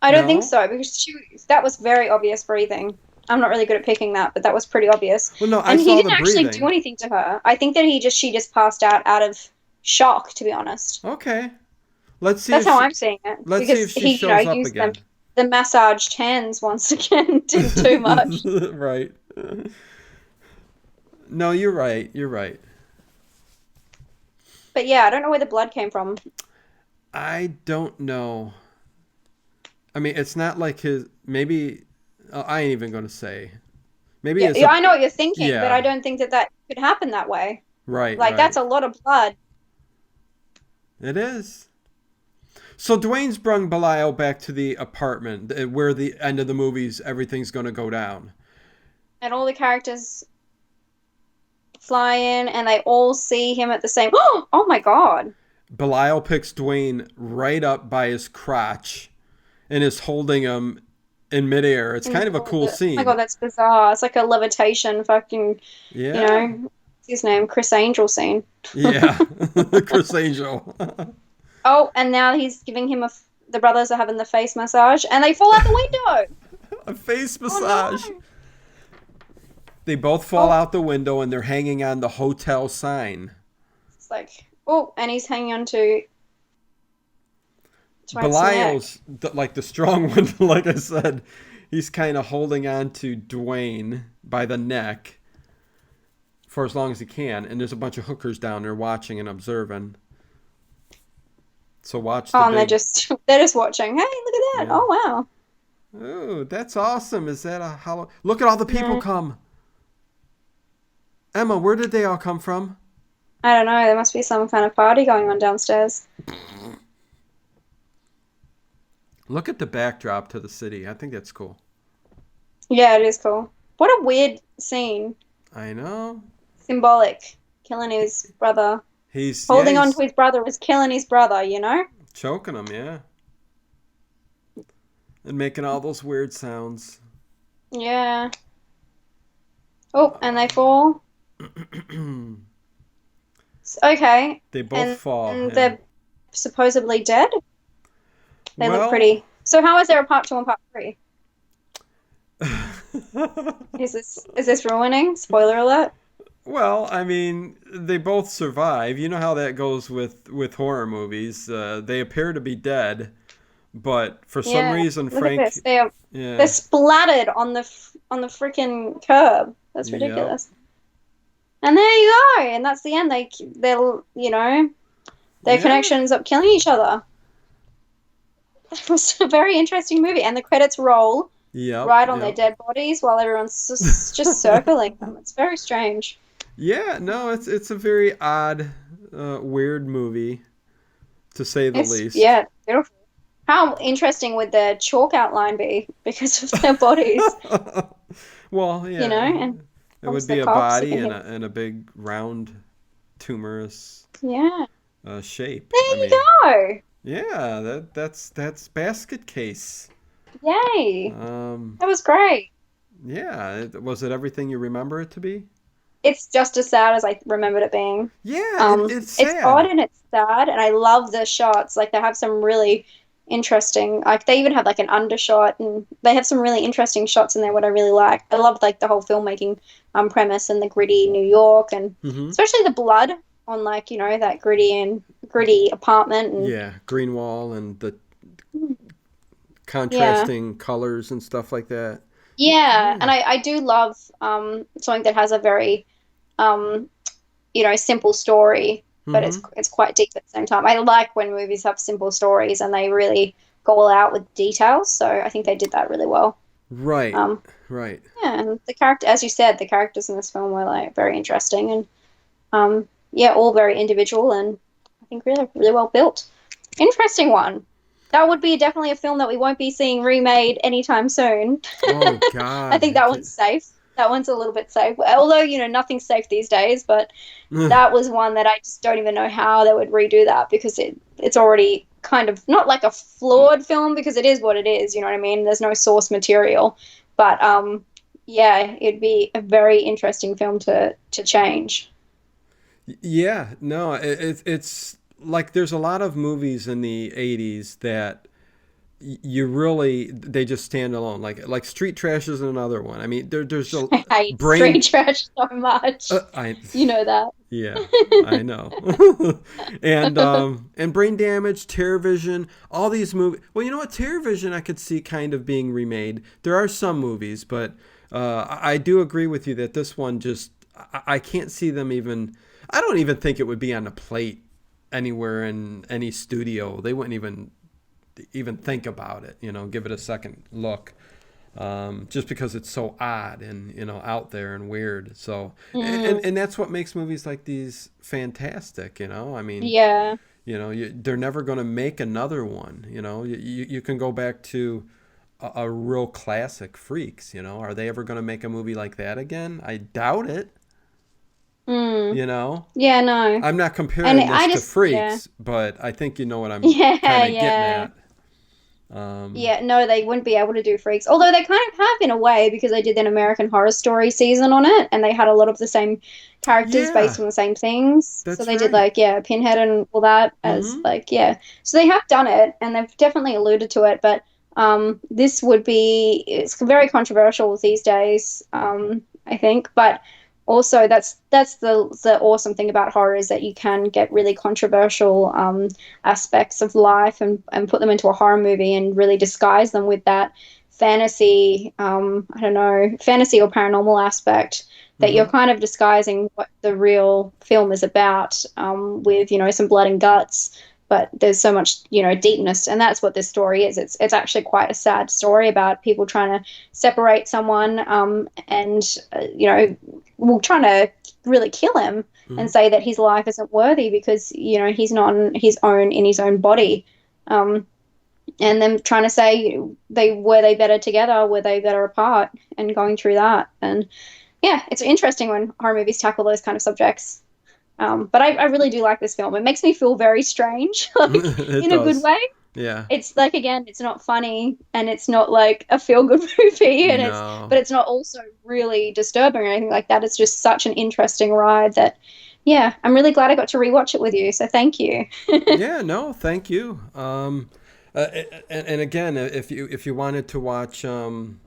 I don't think No. so because that was very obvious breathing. I'm not really good at picking that, but that was pretty obvious. Well, no, I And he saw the didn't actually do breathing. anything to her. I think that she just passed out of shock, to be honest. Okay. Let's see That's if how she, I'm seeing it let's see if because she he, shows up used them. again. the massaged hands once again did too much. Right. No, you're right. You're right. But yeah, I don't know where the blood came from. I don't know. I mean, it's not like his. Maybe I ain't even gonna say. Maybe Yeah, it's yeah, a. I know what you're thinking, but I Yeah. don't think that that could happen that way. Right. Like Right. that's a lot of blood, It is. So Dwayne's brung Belial back to the apartment where the end of the movies everything's gonna go down. and all the characters fly in, and they all see him at the same. Oh my God! Belial picks Dwayne right up by his crotch and is holding him in midair. It's kind of a cool Oh my scene. God, that's bizarre. It's like a levitation, fucking, Yeah. what's his name, Chris Angel scene. Yeah. Chris Angel. Oh, and now he's giving him the brothers are having the face massage, and they fall out the window. A face Oh massage. no! They both fall Oh, out the window and they're hanging on the hotel sign. it's like, oh, and he's hanging on to Dwight's neck. Belial's like the strong one, like I said. He's kind of holding on to Dwayne by the neck for as long as he can. And there's a bunch of hookers down there watching and observing. So watch the Oh, and they're big. just they're just watching. Hey, look at that! Yeah. Oh wow! Oh, that's awesome. Is that a hollow? Look at all the people No, come. Emma, where did they all come from? I don't know. There must be some kind of party going on downstairs. Look at the backdrop to the city. I think that's cool. Yeah, it is cool. What a weird scene. I know. Symbolic. Killing his brother. Yeah, Holding on he's to his brother is killing his brother, you know? choking him, yeah. And making all those weird sounds. Yeah. Oh, and they fall. Okay. They both And, fall, and yeah. they're supposedly dead. They look Well, pretty. So how is there a part two and part three? Is this ruining? Spoiler alert. well, I mean, they both survive. You know how that goes with horror movies. They appear to be dead, but for some Yeah. reason, Look at Frank, this. They're yeah, splattered on the freaking curb. That's yep, ridiculous. And there you go. And that's the end. Their yeah, connections up killing each other. It was a very interesting movie. And the credits roll yep, right on their yep. dead bodies while everyone's just circling them. It's very strange. Yeah, no, it's a very odd, weird movie to say the It's, least. yeah, beautiful. How interesting would the chalk outline be because of their bodies, Well, yeah, and it would obviously be the a cops, you body can and hit. a big round tumorous Yeah. shape. I There you mean, go. yeah, that's basket case. Yay. Um, That was great. yeah, was it everything you remember it to be? It's just as sad as I remembered it being. Yeah, it's It's odd sad. and it's sad, and I love the shots. Like they have some really interesting, like they even have like an undershot, and they have some really interesting shots in there. What I really like, I love like the whole filmmaking premise and the gritty New York, and Hmm. especially the blood on like that gritty apartment, and Yeah, green wall and the yeah, contrasting colors and stuff like that. yeah, Yeah. and I do love something that has a very um simple story, but Hmm. it's quite deep at the same time. I like when movies have simple stories and they really go all out with details. So I think they did that really well. Right, Um, right. yeah, and the character, as you said, the characters in this film were like very interesting and yeah, all very individual and I think really really well built. Interesting one. That would be definitely a film that we won't be seeing remade anytime soon. Oh I God. think that one's safe. That one's a little bit safe. Although, nothing's safe these days, but that was one that I just don't even know how they would redo that because it's already kind of not like a flawed film because it is what it is, you know what I mean? There's no source material. But yeah, it'd be a very interesting film to change. Yeah, no, it's like there's a lot of movies in the 80s that you really, they just stand alone. Like Street Trash is another one. I mean, there's a I hate brain. street trash so much. I You know that. Yeah, I know. And Brain Damage, Terror Vision, all these movies. Well, you know what? Terror Vision I could see kind of being remade. There are some movies, but I do agree with you that this one just I can't see them even. I don't even think it would be on the plate anywhere in any studio. They wouldn't even think about it. Give it a second look. Just because it's so odd and out there and weird. So and that's what makes movies like these fantastic. I mean, Yeah. they're never going to make another one. You can go back to a real classic, Freaks. Are they ever going to make a movie like that again? I doubt it. Mm. You know, Yeah, no. I'm not And comparing I this to just, yeah. Freaks, but I think you know what I'm Yeah, kind of getting yeah. at. Um, Yeah, no, they wouldn't be able to do Freaks. Although they kind of have in a way because they did an American Horror Story season on it and they had a lot of the same characters yeah, based on the same things. So that's they did right. like, yeah, Pinhead and all that as Mm-hmm. like, yeah. So they have done it and they've definitely alluded to it, but this would be it's very controversial these days, I think. But also that's the awesome thing about horror is that you can get really controversial aspects of life and put them into a horror movie and really disguise them with that fantasy, I don't know, fantasy or paranormal aspect that you're Mm-hmm. kind of disguising what the real film is about, with, some blood and guts. But there's so much, deepness, and that's what this story is. It's actually quite a sad story about people trying to separate someone, and well, trying to really kill him Mm-hmm. and say that his life isn't worthy because he's not on his own in his own body, and them trying to say they better together, were they better apart, and going through that. And yeah, it's interesting when horror movies tackle those kind of subjects. But I really do like this film. It makes me feel very strange, like It in a good does. way. Yeah. It's like again, it's not funny and it's not like a feel good movie, and No. but it's not also really disturbing or anything like that. It's just such an interesting ride that, yeah, I'm really glad I got to rewatch it with you. So thank you. Yeah, no, thank you. And again, if you wanted to watch, I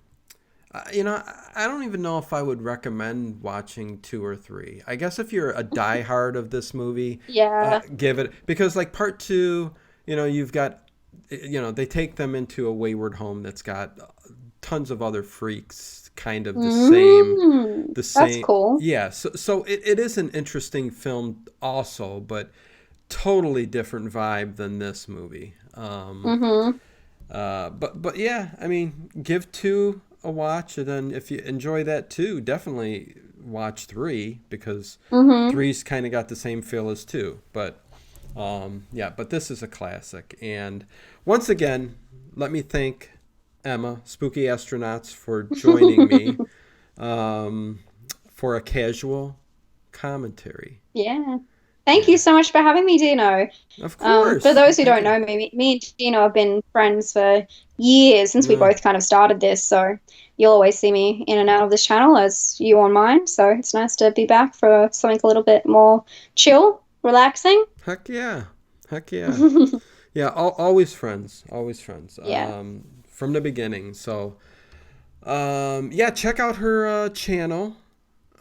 don't even know if I would recommend watching two or three. I guess if you're a diehard of this movie, Yeah. give it because like part two, you've got, they take them into a wayward home that's got tons of other freaks, kind of the same. The That's same. cool. Yeah, so it is an interesting film also, but totally different vibe than this movie. Mm-hmm. But yeah, I mean, give two a watch, and then if you enjoy that too, definitely watch three because Mm-hmm. three's kind of got the same feel as two. But yeah, but this is a classic, and once again, let me thank Emma, Spooky Astronauts, for joining me um, for a casual commentary. Yeah. Thank you Yeah, so much for having me, Dino. of For course. those who Thank don't you. know me, me and Gino have been friends for years since we Uh, both kind of started this. So you'll always see me in and out of this channel as you on mine. So it's nice to be back for something a little bit more chill, relaxing. heck yeah. Heck yeah. Yeah, always friends. Always friends. Yeah, From the beginning. So, yeah, check out her channel.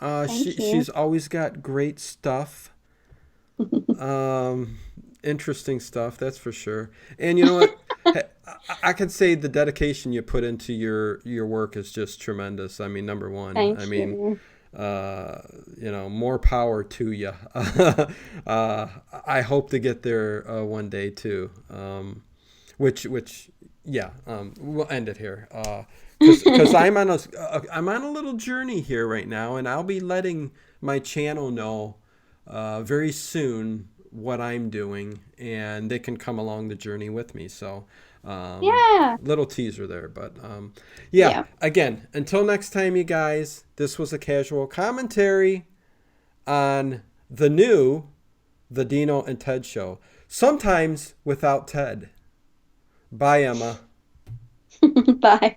thank you. She's always got great stuff. Um, Interesting stuff, that's for sure. And you know what? I can say the dedication you put into your work is just tremendous. I mean, number one. I Thank mean, you. more power to you. I hope to get there one day too. Which, yeah. We'll end it here. Because I'm on a little journey here right now, and I'll be letting my channel know very soon what I'm doing, and they can come along the journey with me. So, Yeah, little teaser there, but yeah. yeah. Again, until next time, you guys. This was a casual commentary on the Dino and Ted show. Sometimes without Ted. Bye, Emma. Bye.